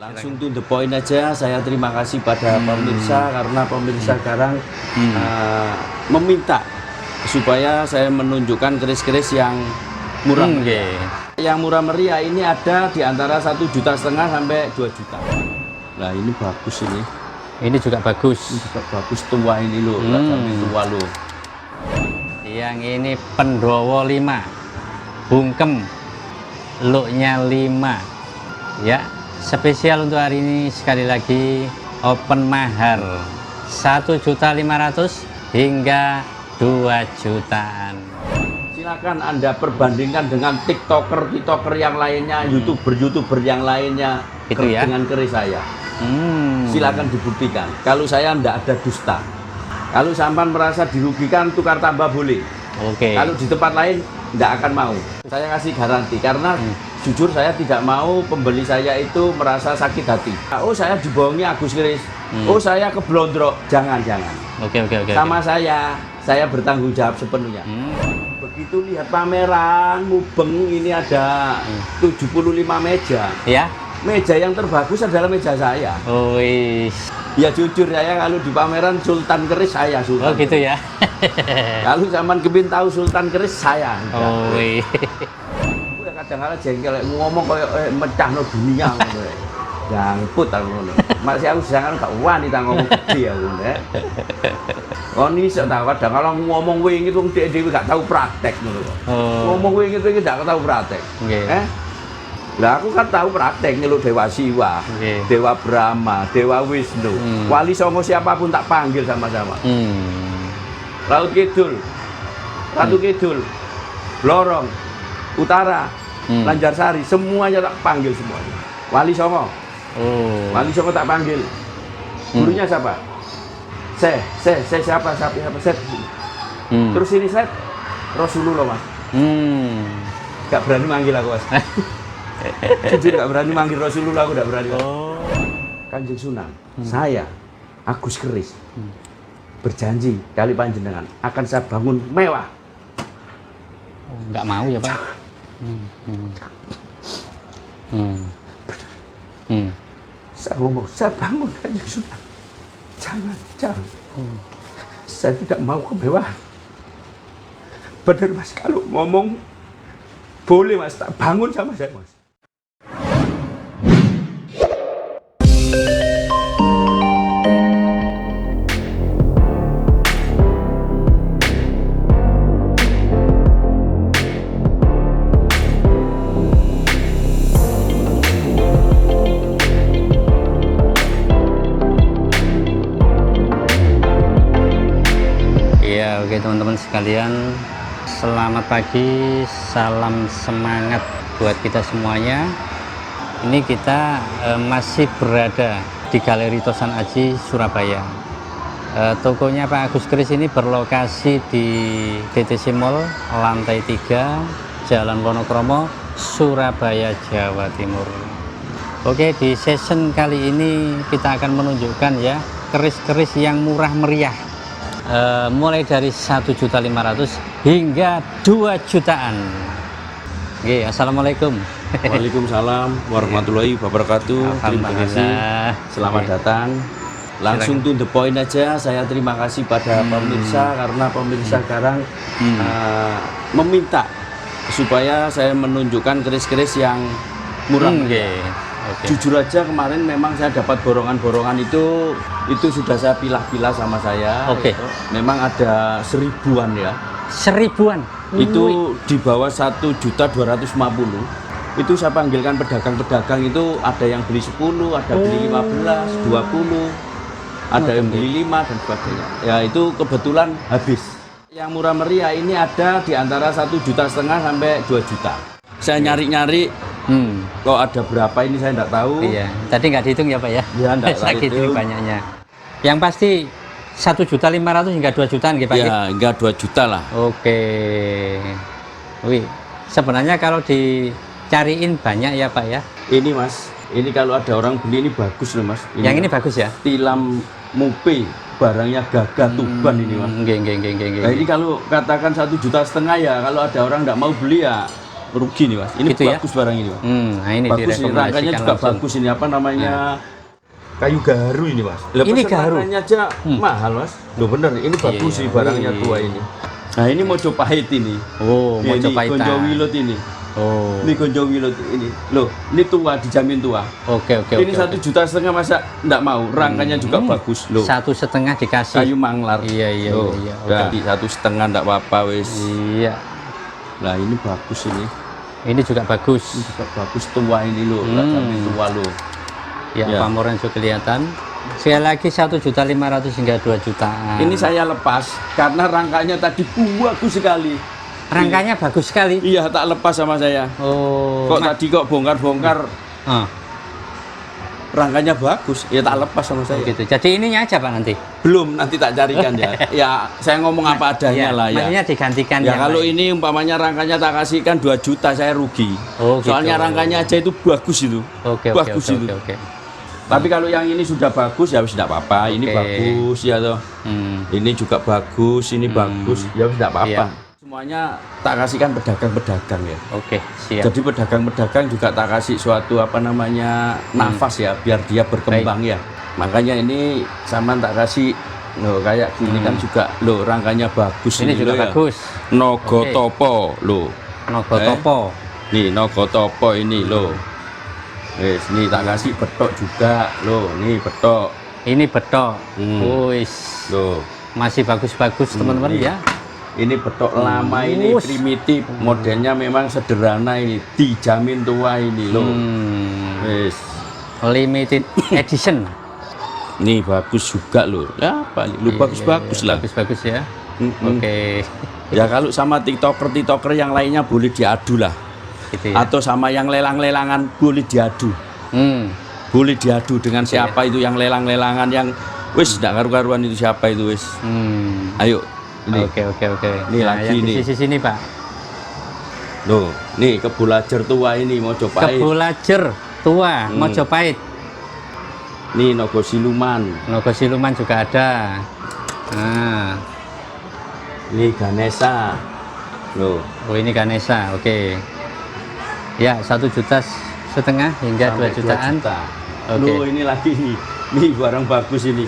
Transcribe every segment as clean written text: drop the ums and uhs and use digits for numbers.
Langsung to the point aja, saya terima kasih pada pemirsa karena pemirsa sekarang meminta supaya saya menunjukkan keris-keris yang murah meriah. Yang murah meriah ini ada di antara 1,5 juta sampai 2 juta. Nah ini bagus ini. Ini juga bagus. Ini juga bagus, tua ini loh, sampai tua loh. Yang ini Pendowo 5, bungkem, looknya 5, ya. Spesial untuk hari ini sekali lagi open mahar 1.500.000 hingga 2 jutaan. Silakan Anda perbandingkan dengan TikToker yang lainnya, YouTuber yang lainnya Gitu ya? dengan keris saya. Silakan dibuktikan. Kalau saya tidak ada dusta. Kalau sampan merasa dirugikan, tukar tambah boleh. Oke. Kalau di tempat lain tidak akan mau. Saya kasih garansi karena jujur saya tidak mau pembeli saya itu merasa sakit hati. Oh saya dibohongi Agus Keris. Oh saya keblondrok. Jangan. Oke. Sama saya bertanggung jawab sepenuhnya. Begitu lihat pameran mubeng ini ada 75 meja. Ya. Meja yang terbagus adalah meja saya. Oh, Ya jujur saya kalau di pameran Sultan Keris saya Sultan. oh gitu ya. Kalau zaman kepin tahu Sultan Keris saya. Oh, Gue kadang-kadang jengkel ngomong kayak mecah no dunia ngono. Jangput aku ngono. Masih aku jangan gak wanita ngomong gede aku nek. Oh ini kadang-kadang ngomong wingi itu dhewe gak tahu praktek ngono kok. Ngomong wingi itu gak tahu praktek. Nggih. Lah aku kan tahu praktek nyeluk Dewa Siwa, Dewa Brahma, Dewa Wisnu, Wali Songo siapapun tak panggil sama-sama. Laut Kidul, Ratu Kidul, Lorong, Utara, Lanjarsari, semuanya tak panggil semuanya. Wali Songo, Wali Songo tak panggil. Gurunya siapa? Siapa? Set. Terus ini set Rasulullah mas. Gak berani manggil aku mas. Jujur gak berani manggil Rasulullah, aku gak berani. Kanjeng Sunan, saya Agus Keris berjanji kali panjenengan akan saya bangun mewah. Nggak mau ya Pak? Saya ngomong, saya bangun Kanjeng Sunan. Jangan. Saya tidak mau kemewahan. Benar mas, kalau ngomong boleh mas, tak bangun sama saya mas. Ya, oke teman-teman sekalian, selamat pagi, salam semangat buat kita semuanya. Ini kita masih berada di Galeri Tosan Aji, Surabaya. Tokonya Pak Agus Keris ini berlokasi di DTC Mall, lantai 3, Jalan Wonokromo, Surabaya, Jawa Timur. Oke, di session kali ini kita akan menunjukkan ya keris-keris yang murah meriah. Mulai dari 1.500.000 hingga 2 jutaan. Oke, assalamualaikum. Waalaikumsalam warahmatullahi wabarakatuh. Terima kasih. Selamat datang. Langsung to the point aja. Saya terima kasih pada pemirsa karena pemirsa sekarang meminta supaya saya menunjukkan keris-keris yang murah meriah. Jujur aja kemarin memang saya dapat borongan-borongan itu sudah saya pilah-pilah sama saya. Memang ada 1000-an ya. 1000-an. Itu di bawah 1.250.000. Itu saya panggilkan pedagang-pedagang itu ada yang beli 10, ada beli 15, 20, ada yang beli 5 dan sebagainya. Ya itu kebetulan habis. Yang murah meriah ini ada di antara 1,5 juta sampai 2 juta. Saya nyari-nyari. Kok ada berapa ini saya tidak tahu. Iya, tadi nggak dihitung ya Pak ya? Iya, enggak sakit ini banyaknya. Yang pasti 1.500.000 hingga 2 jutaan gitu Pak ya? Ya, hingga 2 juta lah. Oke. Wih, sebenarnya kalau dicariin banyak ya Pak ya? Ini mas, ini kalau ada orang beli ini bagus loh mas. Yang ini bagus ya? Tilam Mupe, barangnya gagah Tuban ini mas. Nggih. Nah ini kalau katakan 1,5 juta ya, kalau ada orang tidak mau beli ya rugi nih Mas. Ini Gitu ya? bagus barang ini Mas. Nah ini Bagus ini, rangkanya direkomendasikan juga langsung. bagus ini apa namanya? Kayu gaharu ini Mas. Lah, Ini pesen gaharu? rangkanya aja mahal Mas. Loh bener, ini bagus iya. sih barangnya Wih. tua ini. Nah ini Mojopahit ini. Oh, Ini Mojopahitan. Gonjowilot ini. Oh. Ini Gonjowilot ini. Loh, ini tua, dijamin tua. Oke. Ini 1,5 juta masa enggak mau. Rangkanya juga bagus loh. 1,5 dikasih. Kayu manglar. Iya. Loh, Oke. ganti 1,5 enggak apa-apa wis. Iya. Nah, ini bagus ini. Ini juga bagus. Ini juga bagus tua ini loh, enggak jamin tua loh. Ya, Ya. pamoran juga kelihatan. Sekali lagi 1.500.000 hingga 2 jutaan. Ini saya lepas karena rangkanya tadi bagus sekali. Rangkanya bagus sekali. Iya, tak lepas sama saya. Oh. Kok tadi kok bongkar-bongkar Ah, rangkanya bagus, ya tak lepas sama saya. gitu. Jadi ininya aja Pak nanti. Belum, nanti tak carikan ya. Ya, saya ngomong apa adanya lah ya. Maksudnya digantikan Ya yang kalau lain. ini umpamanya rangkanya tak kasihkan 2 juta saya rugi. Oh, gitu. Soalnya rangkanya aja itu bagus itu. Oke. Bagus itu. Tapi kalau yang ini sudah bagus ya wis tidak apa-apa. Ini Oke. bagus ya toh. Ini juga bagus, ini bagus. Ya wis tidak apa-apa. Iya. Semuanya tak kasihkan pedagang-pedagang ya. Oke, siap. Jadi pedagang-pedagang juga tak kasih suatu apa namanya nafas ya biar dia berkembang ya. Makanya ini sama tak kasih loh kayak gini kan juga loh rangkanya bagus Ini juga loh ya. bagus. Nogotopo loh. Nogotopo. Nih Nogotopo ini loh. Wes nih tak kasih betok juga loh. Nih betok Ini betok. Wis. loh. Masih bagus-bagus teman-teman iya. ya. Ini betok lama ini Us. primitif, modelnya memang sederhana ini, dijamin tua ini loh. Wes. Limited edition. Ini bagus juga loh. Apa nih? Lu bagus-bagus lah. Bagus-bagus ya. Mm-mm. Oke. Ya kalau sama tiktoker yang lainnya boleh diadu lah. Gitu ya. Atau sama yang lelang-lelangan boleh diadu. Boleh diadu dengan siapa itu yang lelang-lelangan yang wis ndak karu-karuan itu siapa itu wis. Ayo. Ini. Oke. Ini Nah, lagi yang nih. di sisi sini Pak. Loh, nih kebulajer tua ini Mojopahit. Kebulajer tua Mojopahit. Nih Nogo Siluman. Nogo Siluman juga ada. Nah, Nih Ganesha. Loh, oh ini Ganesha. Oke. Ya, 1,5 juta hingga 2 sampai 2 jutaan. juta. Oke. Loh, ini lagi nih. Nih barang bagus ini.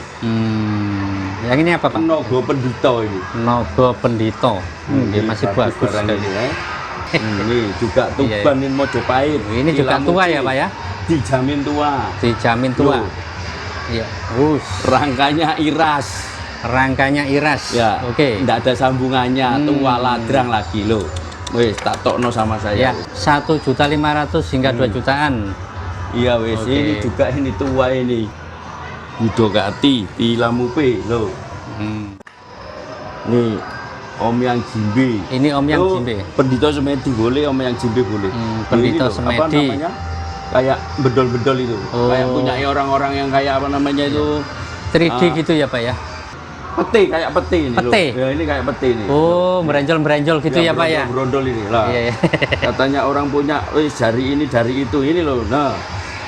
Yang ini apa Pak? Nogo Pendito ini. Nogo Pendito. Dia masih bagus barang sekali. ini ya. Ini juga Tuban ini Mojopahit. Ini juga tua ya Pak ya? Dijamin tua. Dijamin tua. Loh. Iya. Rangkanya iras. Rangkanya iras. Ya. Oke. Nggak ada sambungannya. Tua ladrang lagi loh. Wes tak tokno sama saya. Ya, 1.500.000 hingga 2 jutaan. Iya wes Oke. ini juga ini tua ini. Budokati Tilamupe loh. Nih Om Yang Jimbe. Ini Om Yang Loh, Jimbe. Pendito Semedi boleh, Om Yang Jimbe boleh. Pendito Ini loh, apa Semedi. namanya? Kayak bedol-bedol itu. Oh. Kayak punya orang-orang yang kayak apa namanya itu 3D gitu ya Pak ya? peti, kayak peti ini Peti? loh. Ya ini kayak peti nih. Oh, berenjol-berenjol gitu ya Pak ya? Berondol ini lah. Iya, iya. Katanya orang punya, wis dari ini dari itu ini loh. Nah,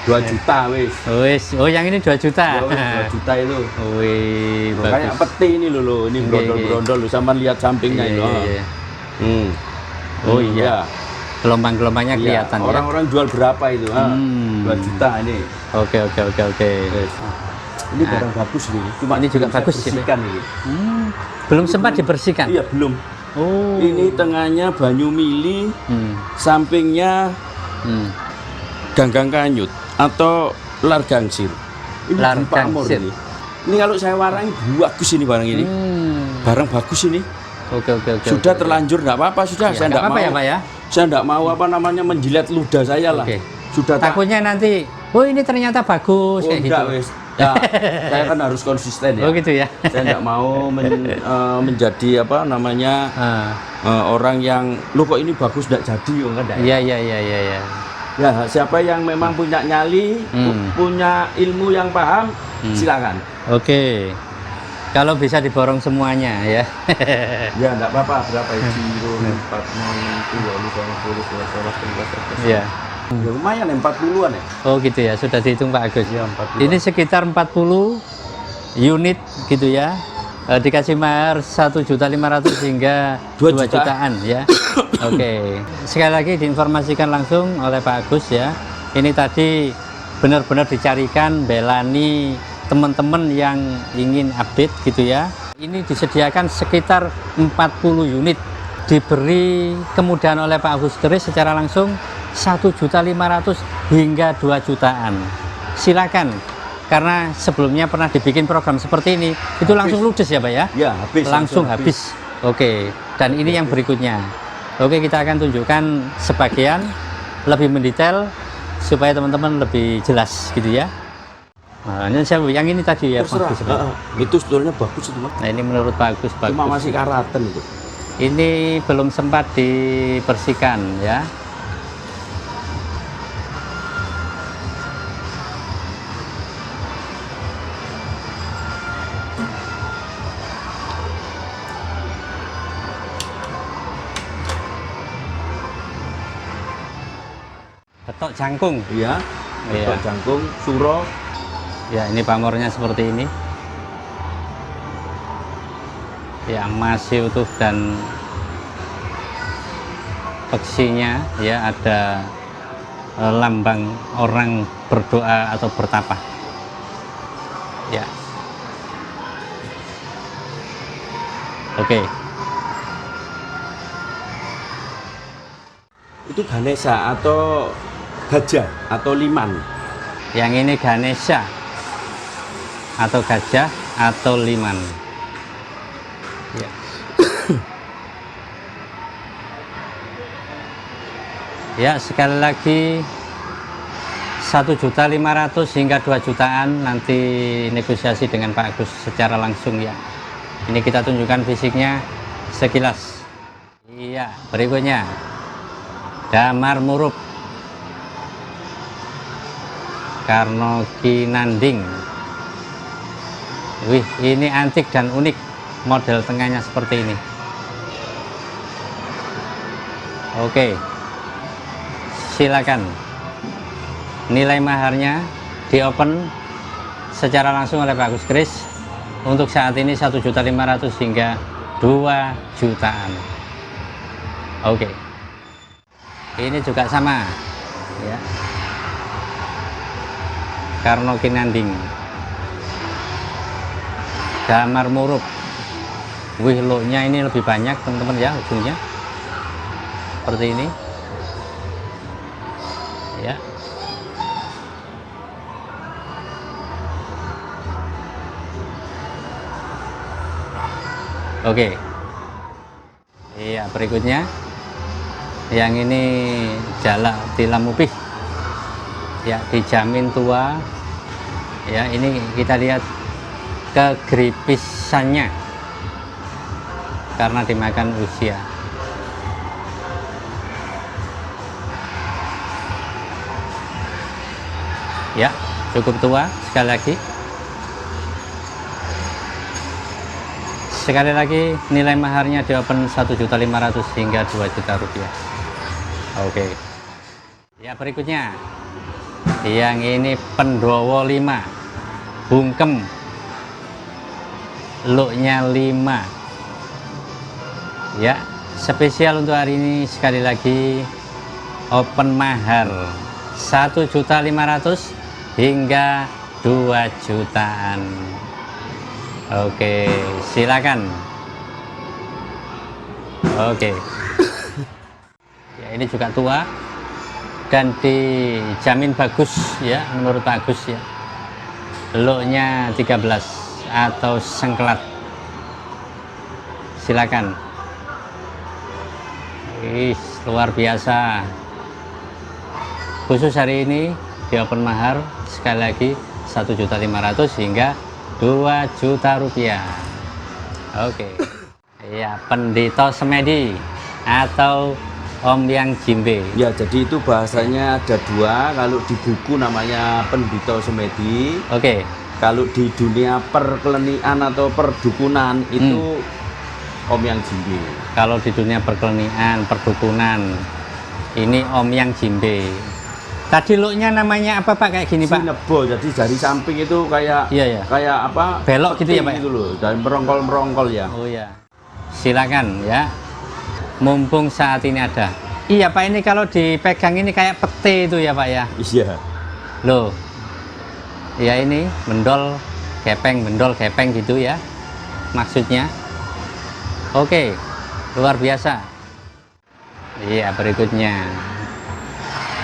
2 juta wis. Wis, oh yang ini 2 juta. Ya, wis, 2 juta itu. Wih, Loh, kayak bagus. peti ini loh, ini Iya, berondol-berondol loh. Sama lihat sampingnya Iya, ini. iya, iya. Oh iya. Gelombang-gelombangnya Iya. kelihatan ya. Orang-orang jual berapa itu? 2 juta ini. Oke. Wis. Ini barang bagus nih. Cuma Ini juga belum saya bagus sih, bersihkan ini. Belum sempat dibersihkan. Iya, belum. Oh. Ini tengahnya banyu mili, sampingnya ganggang kanyut atau lar gangsir. Ini Lar jam pamor gangsir. ini. Ini kalau saya warangi bagus ini barang ini. Barang bagus ini. Oke. Sudah terlanjur enggak apa-apa sudah. Ya, Saya enggak nggak apa-apa mau. ya Pak ya? Saya enggak mau apa namanya menjilat ludah saya lah. Oke. Sudah tak. Takutnya nanti, oh ini ternyata bagus Oh, kayak gitu. enggak, wes. Ya, saya kan harus konsisten ya. Oh gitu ya. Saya enggak mau menjadi apa namanya orang yang lu kok ini bagus enggak jadi oh enggak. Iya. Ya, siapa yang memang punya nyali, punya ilmu yang paham, silakan. Oke. Kalau bisa diborong semuanya ya. Ya, enggak apa-apa. Berapa itu? 4, 6, 7, 8, 9, 10, 11, 12, 13, 14. Iya. Ya, lumayan 40-an ya. Oh gitu ya, sudah dihitung Pak Agus. Iya, 40. Ini sekitar 40 unit gitu ya. Dikasih mahar 1.500.000 hingga 2 2 juta. jutaan ya. Oke, sekali lagi diinformasikan langsung oleh Pak Agus ya. Ini tadi benar-benar dicarikan belani teman-teman yang ingin update gitu ya. Ini disediakan sekitar 40 unit. Diberi kemudahan oleh Pak Agus Kris secara langsung 1.500.000 hingga 2 jutaan. Silakan. Karena sebelumnya pernah dibikin program seperti ini, itu langsung ludes ya Pak ya? Ya, habis. Langsung habis. Oke, dan ini yang berikutnya. Oke, kita akan tunjukkan sebagian lebih mendetail supaya teman-teman lebih jelas gitu ya. Nah, ini yang ini tadi ya Pak Agus. Itu sebetulnya bagus itu, Mas. Nah, ini menurut Pak Agus bagus. Cuma masih karatan itu. Ini belum sempat dibersihkan ya. Betok jangkung. Iya. Iya. Betok jangkung, suro. Ya, ini pamornya seperti ini. Ya, masih utuh dan peksinya ya ada lambang orang berdoa atau bertapa. Ya. Oke. Itu Ganesha atau gajah atau liman. Yang ini Ganesha atau gajah atau liman. Ya. Ya, sekali lagi 1.500.000 hingga 2 jutaan, nanti negosiasi dengan Pak Agus secara langsung ya. Ini kita tunjukkan fisiknya sekilas. Iya, berikutnya Damar Murup Karno Kinanding. Wih, ini antik dan unik, model tengahnya seperti ini. Oke, silakan. Nilai maharnya di open secara langsung oleh Pak Agus Kris. Untuk saat ini 1.500.000 hingga 2 jutaan. Oke. Ini juga sama ya. Karno Kinanding. Damar Murup. Wih, looknya ini lebih banyak teman-teman ya, ujungnya seperti ini ya. Oke. Iya, berikutnya yang ini Jalak Tilamupih ya, dijamin tua ya. Ini kita lihat kegeripisannya karena dimakan usia. Ya, cukup tua. Sekali lagi nilai maharnya di open 1.500.000 hingga 2 juta rupiah. Oke. Ya, berikutnya yang ini Pendowo 5 bungkem, looknya 5 ya. Spesial untuk hari ini sekali lagi open mahar 1.500.000 hingga 2 jutaan. Oke, silakan. Oke. Ya, ini juga tua dan dijamin bagus ya menurut Pak Agus ya. Looknya 13 atau sengkelat. Silakan. Ih, luar biasa. Khusus hari ini di open mahar sekali lagi 1.500.000 hingga 2 juta rupiah. Oke. Ya, Pendito Semedi atau Om Yang Jimbe. Ya, jadi itu bahasanya ada dua. Kalau di buku namanya Pendito Semedi. Oke. Kalau di dunia perkelenian atau perdukunan itu Om Yang Jimbe. Kalau di dunia perkelenian, perdukunan, ini Om Yang Jimbe. Tadi looknya namanya apa Pak, kayak gini Pak? Sinebo, jadi dari samping itu kayak Iya, ya. kayak apa? Belok gitu ya Pak? Gitu loh, dan merongkol-merongkol ya. Oh ya. Silakan ya. Mumpung saat ini ada. Iya Pak, ini kalau dipegang ini kayak pete itu ya Pak ya? Iya. Loh, ya ini mendol gepeng gitu ya maksudnya. Oke, luar biasa. Iya, berikutnya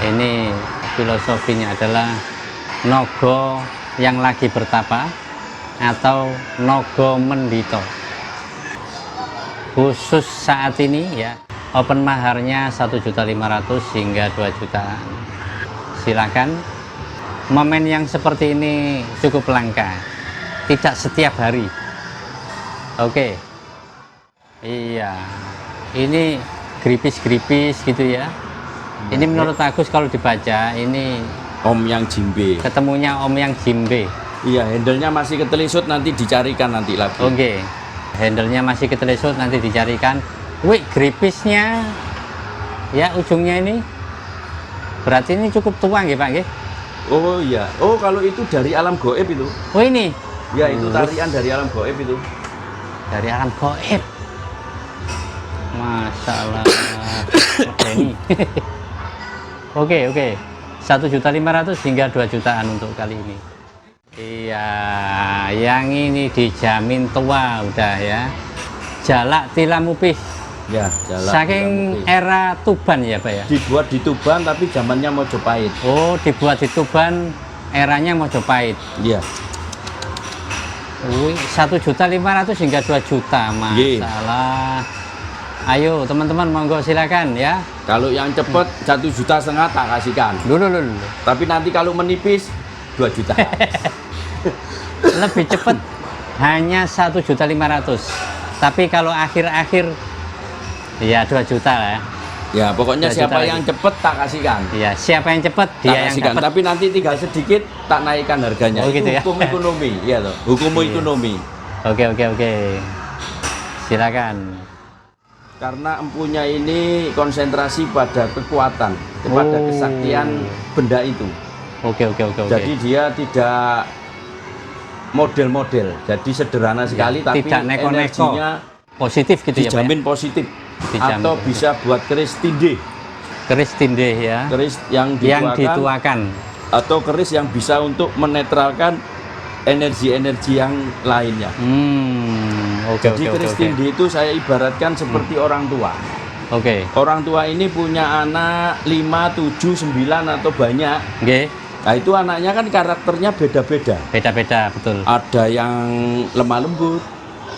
ini filosofinya adalah nogo yang lagi bertapa atau nogo mendito. Khusus saat ini ya, open maharnya 1.500.000 hingga 2 jutaan. Silakan. Momen yang seperti ini cukup langka, tidak setiap hari. Oke. Iya, ini gripis gitu ya. Ini menurut Agus kalau dibaca ini Om Yang Jimbe. ketemunya Om Yang Jimbe. Iya, handle-nya masih ketelisut, nanti dicarikan nanti lagi. Oke, handle-nya masih ketelisut, nanti dicarikan. Wih, gripisnya ya ujungnya ini berarti ini cukup tua nggih Pak nggih? Oh iya, oh kalau itu dari alam goib itu. Oh ini? Ya itu tarian dari alam goib itu. Dari alam goib. Masalah ini. Oke. 1.500.000 hingga 2 jutaan untuk kali ini. Iya, yang ini dijamin tua udah ya. Jalak Tilamupih. Ya, jalan. Saking era Tuban ya Pak ya? Dibuat di Tuban tapi zamannya Mojopahit. Oh, dibuat di Tuban, eranya Mojopahit. Iya. 1.500.000 hingga 2 juta, masalah. Ayo teman-teman, monggo silakan ya. Kalau yang cepet 1,5 juta tak kasihkan. Dulu. Tapi nanti kalau menipis 2 juta. Lebih cepat hanya 1.500.000. Tapi kalau akhir-akhir ya 2 juta lah. Ya, pokoknya 2 siapa juta yang lagi. cepet tak kasihkan. Iya, siapa yang cepat Tak dia yang kasihkan. dapat. Tapi nanti tinggal sedikit tak naikkan harganya. Oh, gitu ya? Hukum ekonomi, iya toh. Hukum Iya. ekonomi. Oke. Silakan. Karena empunya ini konsentrasi pada kekuatan, kepada Oh. kesaktian benda itu. Oke. Jadi dia tidak model-model, jadi sederhana sekali, tapi tidak neko-neko. energinya Positif gitu ya Pak. dijamin positif. Dijamin Atau positif. bisa buat keris tindih, Keris tindih ya. keris yang Yang dituakan, dituakan. atau keris yang bisa untuk menetralkan energi-energi yang lainnya. Oke. Jadi keris tindih itu saya ibaratkan seperti orang tua. Oke. Orang tua ini punya anak 5, 7, 9 atau banyak. Oke. Nah itu anaknya kan karakternya beda-beda. Beda-beda, betul. Ada yang lemah lembut,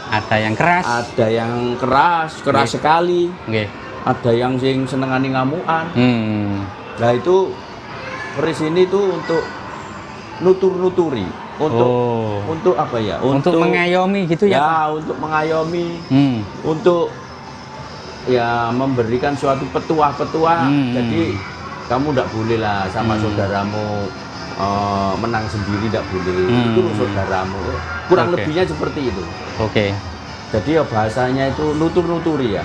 Ada yang keras. ada yang keras Oke. sekali, Oke. ada yang sing senengani ngamukan. Nah itu keris ini tuh untuk nutur-nuturi, untuk apa ya? Untuk mengayomi gitu ya, Pak? Ya, untuk mengayomi, untuk ya memberikan suatu petuah-petuah. Jadi kamu tidak boleh lah sama saudaramu menang sendiri, tidak boleh. Itu saudaramu. Kurang lebihnya seperti itu. Oke. Jadi ya bahasanya itu nutur-nuturi ya.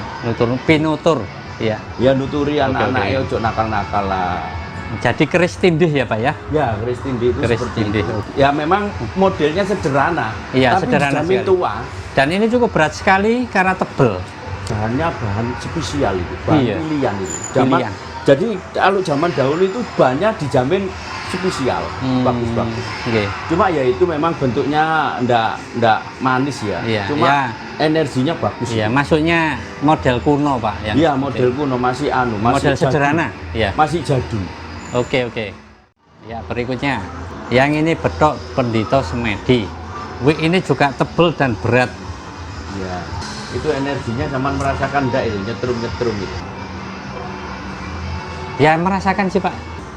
Pinutur, ya. Ya nuturi anak-anak ya ojo nakal-nakal lah. Jadi keris tindih ya Pak ya? Ya keris tindih itu Keris seperti tindih. itu. Ya memang modelnya sederhana. Iya, tapi sederhana dijamin sekali. tua. Dan ini cukup berat sekali karena tebel. Bahannya bahan spesial itu, bahan Iya. pilihan itu. Pilihan. Jadi kalau zaman dahulu itu banyak dijamin spesial, bagus-bagus. Oke. Cuma ya itu memang bentuknya ndak manis ya. Iya, Cuma ya. energinya bagus. Iya, maksudnya model kuno Pak. Yang Iya, model kuno masih model jadul. sederhana. Iya. Masih jadul. Oke. Ya, berikutnya. Yang ini betok pendito semedi. Wih, ini juga tebel dan berat. Ya. Itu energinya zaman merasakan enggak itu, nyetrum-nyetrum itu. Ya, merasakan sih Pak.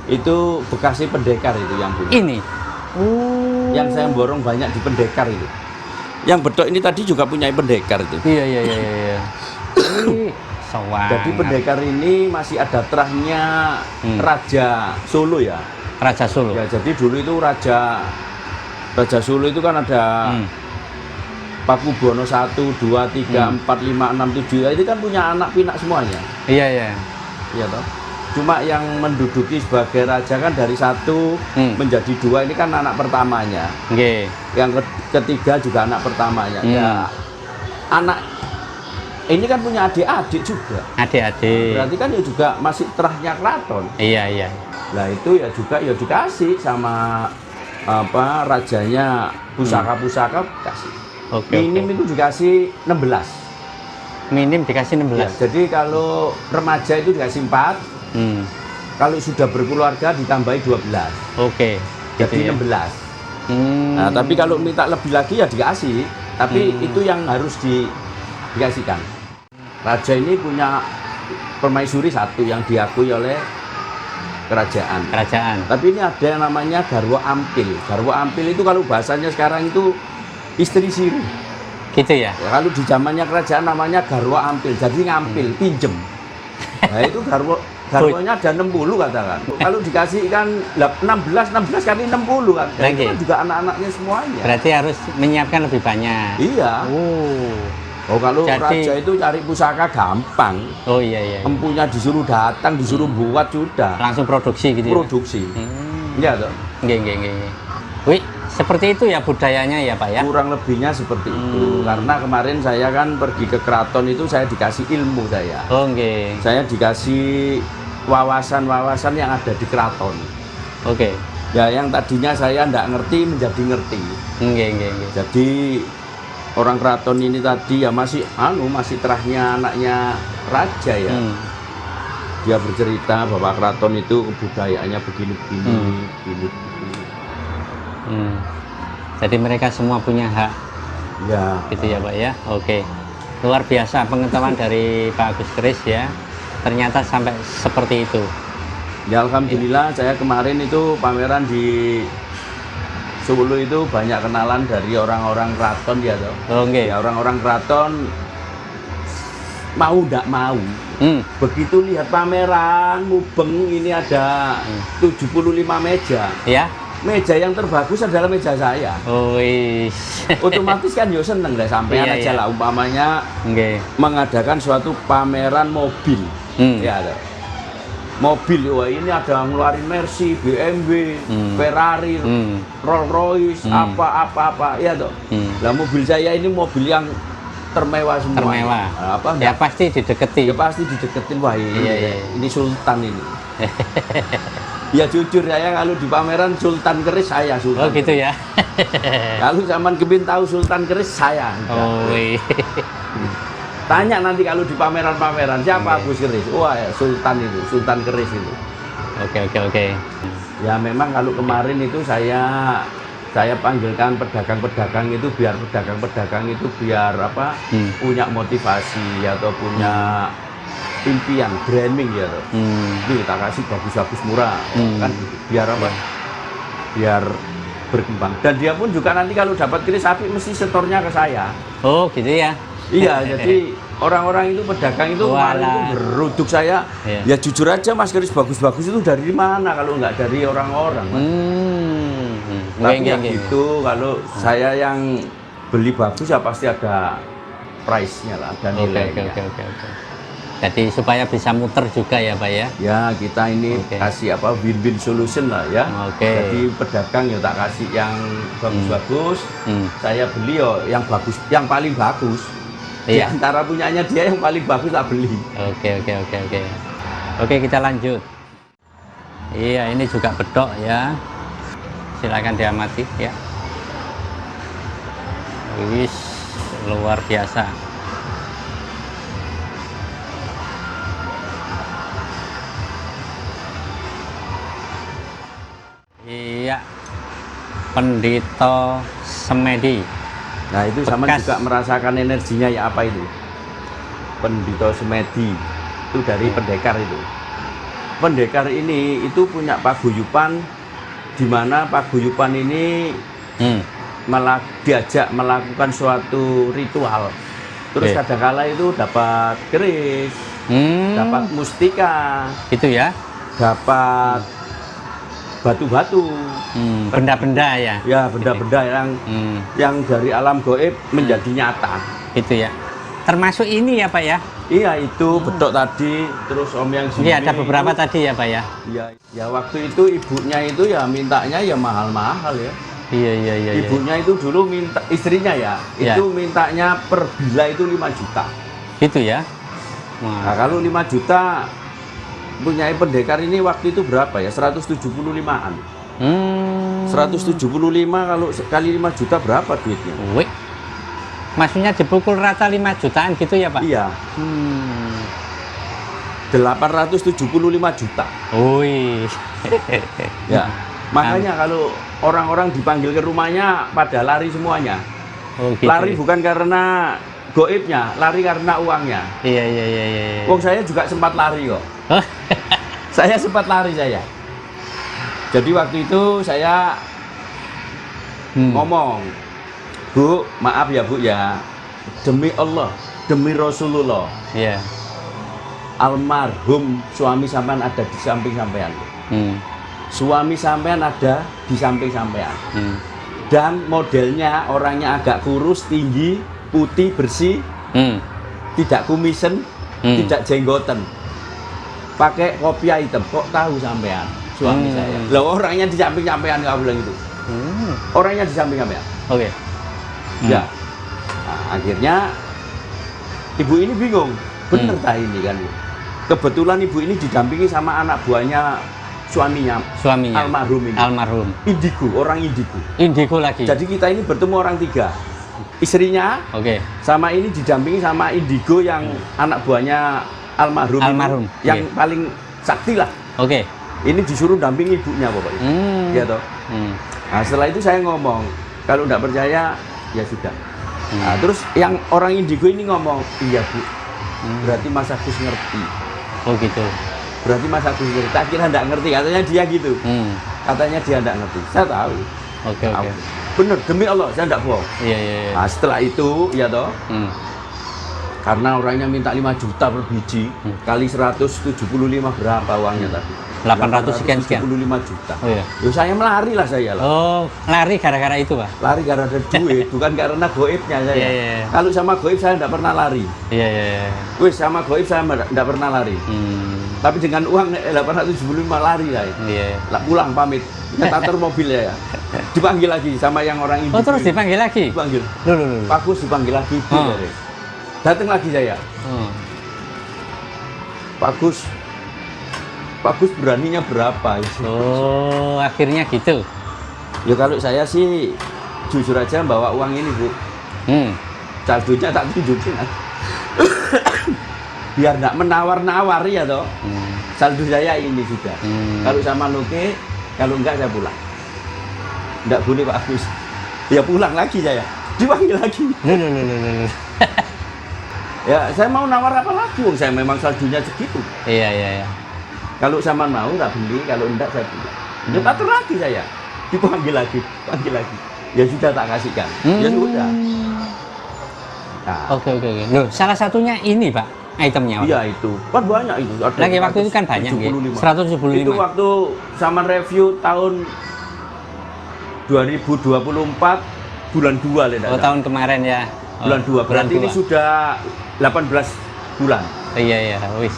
Itu Bekasi pendekar itu yang punya. Ini. Yang saya borong banyak di pendekar itu. Yang bedok ini tadi juga punya pendekar itu. Iya. Ini sewangat. Jadi pendekar ini masih ada terahnya Raja Solo ya. Raja Solo. Ya, jadi dulu itu Raja Solo itu kan ada Pakubono 1, 2, 3, 4, 5, 6, 7. Itu kan punya anak pinak semuanya. Iya. Iya toh. Cuma yang menduduki sebagai raja kan dari 1 menjadi 2 ini kan anak pertamanya. Oke. Yang ketiga juga anak pertamanya. Ya, anak ini kan punya adik-adik juga. Adik-adik. Berarti kan ya juga masih terahnya keraton. Iya, iya. Nah itu ya juga ya dikasih sama apa rajanya pusaka-pusaka kasih. Minim itu dikasih 16. Minim dikasih 16. Ya, jadi kalau remaja itu dikasih 4. Kalau sudah berkeluarga ditambahi 12. Oke. Jadi Gitu ya. 16. Nah, tapi kalau minta lebih lagi ya dikasih. Tapi itu yang harus dikasihkan. Raja ini punya permaisuri satu yang diakui oleh kerajaan. Tapi ini ada yang namanya Garwa Ampil. Garwa Ampil itu kalau bahasanya sekarang itu istri siri. Gitu ya. Kalau di zamannya kerajaan namanya Garwa Ampil. Jadi ngampil, pinjem. Nah itu garwanya ada 60 katakan. Kalau dikasih kan 16 kali 60 kan. Itu kan juga anak-anaknya semuanya. Berarti harus menyiapkan lebih banyak. Iya. Oh kalau raja itu cari pusaka gampang. Oh iya. Empunya disuruh datang, disuruh buat sudah. Langsung produksi gitu. Produksi. Iya toh. Nggih. Wih, seperti itu ya budayanya ya Pak ya? Kurang lebihnya seperti itu. Karena kemarin saya kan pergi ke keraton itu saya dikasih ilmu saya. Oh nggih. Saya dikasih wawasan-wawasan yang ada di keraton. Oke. Ya yang tadinya saya nggak ngerti menjadi ngerti. Nggih. Jadi orang keraton ini tadi ya masih terahnya anaknya raja ya. Dia bercerita bahwa keraton itu kebudayaannya begini-begini. Jadi mereka semua punya hak. Ya. Gitu ya Pak ya. Oke. Luar biasa pengetahuan dari Pak Agus Keris ya. Ternyata sampai seperti itu. Ya alhamdulillah saya kemarin itu pameran di Solo itu banyak kenalan dari orang-orang keraton ya toh. Okay. Ya orang-orang keraton mau ndak mau. Begitu lihat pameran mubeng ini ada 75 meja. Ya. Meja yang terbagus adalah meja saya. Oh, otomatis kan yo seneng deh sampean aja lah umpamanya mengadakan suatu pameran mobil. Ya ada. Mobil, wah ini ada ngeluarin Mercy, BMW, Ferrari, Rolls Royce, apa, ya toh. Lah mobil saya ini mobil yang termewah semua. Termewah. Ya pasti dideketi. Ya pasti dideketin, wah ini sultan ini. Ya jujur saya kalau di pameran Sultan Keris saya Sultan. Oh gitu ya. Kalau zaman Kebin tahu Sultan Keris saya. Oh iya. Tanya nanti kalau di pameran-pameran siapa Agus Keris? Wah ya Sultan itu, Sultan Keris itu. Oke. Ya memang kalau kemarin itu saya panggilkan pedagang-pedagang itu biar pedagang-pedagang itu biar apa punya motivasi atau punya impian branding ya toh. Kita kasih bagus-bagus murah kan biar apa? Biar berkembang. Dan dia pun juga nanti kalau dapat keris api mesti setornya ke saya. Oh gitu ya. Iya, jadi orang-orang itu pedagang itu kemarin itu beruduk saya. Ya jujur aja Mas keris bagus-bagus itu dari mana kalau nggak dari orang-orang. Tapi yang gitu kalau saya yang beli bagus ya pasti ada price-nya lah dan nilainya. Oke. Jadi supaya bisa muter juga ya Pak ya? Ya kita ini kasih apa win-win solution lah ya. Jadi pedagang ya tak kasih yang bagus-bagus, saya beli yang bagus, yang paling bagus. Di antara punyanya dia yang paling bagus tak beli. Oke. Oke kita lanjut. Iya ini juga bedok ya. Silakan diamati ya. Wis luar biasa. Iya, Pendito Semedi. Nah itu sama juga merasakan energinya ya apa itu? Pendito Semedi itu dari pendekar itu. Pendekar ini itu punya paguyuban di mana paguyuban ini diajak melakukan suatu ritual. Terus kadangkala itu dapat keris, dapat mustika, gitu ya, dapat batu-batu, benda-benda ya. Ya benda-benda yang dari alam gaib menjadi nyata. Gitu ya. Termasuk ini ya Pak ya? Iya itu bedok tadi, terus Om yang sini. Iya ada beberapa tadi ya Pak ya? Iya. Ya waktu itu ibunya itu ya mintanya ya mahal-mahal ya. Iya. Ibunya itu dulu minta istrinya ya, itu mintanya per bila itu 5 juta. Gitu ya. Nah, kalau 5 juta punya pendekar ini waktu itu berapa ya? 175-an. 175 kalau kali 5 juta berapa duitnya? Wih. Maksudnya dipukul rata 5 jutaan gitu ya, Pak? Iya. 875 juta. Wih. Ya. Makanya kalau orang-orang dipanggil ke rumahnya pada lari semuanya. Oh, gitu. Lari bukan karena goibnya, lari karena uangnya. Iya. Wong saya juga sempat lari kok. Saya sempat lari saya. Jadi waktu itu saya ngomong, Bu, maaf ya Bu ya, demi Allah, demi Rasulullah, Iya. almarhum suami sampean ada di samping sampean. Suami sampean ada di samping sampean. Dan modelnya orangnya agak kurus, tinggi, putih, bersih, tidak kumisen, tidak jenggoten, pakai kopiah hitam. Kok tahu sampean suami saya? Lah orangnya di samping sampean, nggak bilang itu. Orangnya di samping sampean. Oke. Ya. Nah, akhirnya ibu ini bingung, bener tak ini kan? Kebetulan ibu ini didampingi sama anak buahnya suaminya almarhum ini. Almarhum. Indigo, orang indigo. Indigo lagi. Jadi kita ini bertemu orang 3. Istrinya, sama ini didampingi sama indigo yang anak buahnya almarhum. Almarhum. Yang paling sakti lah. Ini disuruh dampingi ibunya pokoknya. Ya toh. Nah, setelah itu saya ngomong, kalau nggak percaya ya sudah. Nah, terus yang orang indigo ini ngomong, iya Bu, berarti Mas Agus ngerti. Oh gitu. Berarti Mas Agus ngerti. Tak kira nggak ngerti, katanya dia gitu. Katanya dia nggak ngerti. Saya tahu. Oke. Bener, demi Allah, saya nggak bohong. Iya. Nah, setelah itu, ya toh, karena orangnya minta 5 juta per biji, kali 175 berapa uangnya tadi? 800 sekian. 75 juta. Oh iya. Ya saya melari lah saya lah. Oh, lari gara-gara itu, Pak? Lari karena duit, bukan karena goibnya saya. Iya. Kalau sama goib saya nggak pernah lari. Iya. Wis sama goib saya nggak pernah lari. Tapi dengan uang 875 lari lah. Iya. Pulang pamit, nyetar mobil ya. Dipanggil lagi sama yang orang ini. Oh, terus dipanggil lagi? Dipanggil. Loh. Pak Gus dipanggil lagi. Datang lagi saya. Pak Gus beraninya berapa? Oh, akhirnya gitu. Ya kalau saya sih jujur aja bawa uang ini Bu. Saldonya tak tunjukin. Biar nggak menawar-nawar ya toh. Saldo saya ini sudah. Kalau sama Nuke, kalau enggak saya pulang. Enggak boleh Pak Agus. Ya pulang lagi saya. Dipanggil lagi. Loh. Ya saya mau nawar apa lagi? Saya memang saldonya segitu. Iya. Kalau sama mau nggak beli, kalau enggak saya pulang. Ya atur lagi saya. Dipanggil lagi, panggil lagi. Ya sudah tak kasihkan. Ya sudah. Nah. Oke. Loh, salah satunya ini, Pak, itemnya. Iya itu. Kan banyak itu. Ada lagi waktu itu kan banyak, 175. Itu waktu sama review tahun 2024 bulan 2 lah. Oh, tahun kemarin ya. Bulan 2. Berarti ini sudah 18 bulan. Iya, wis.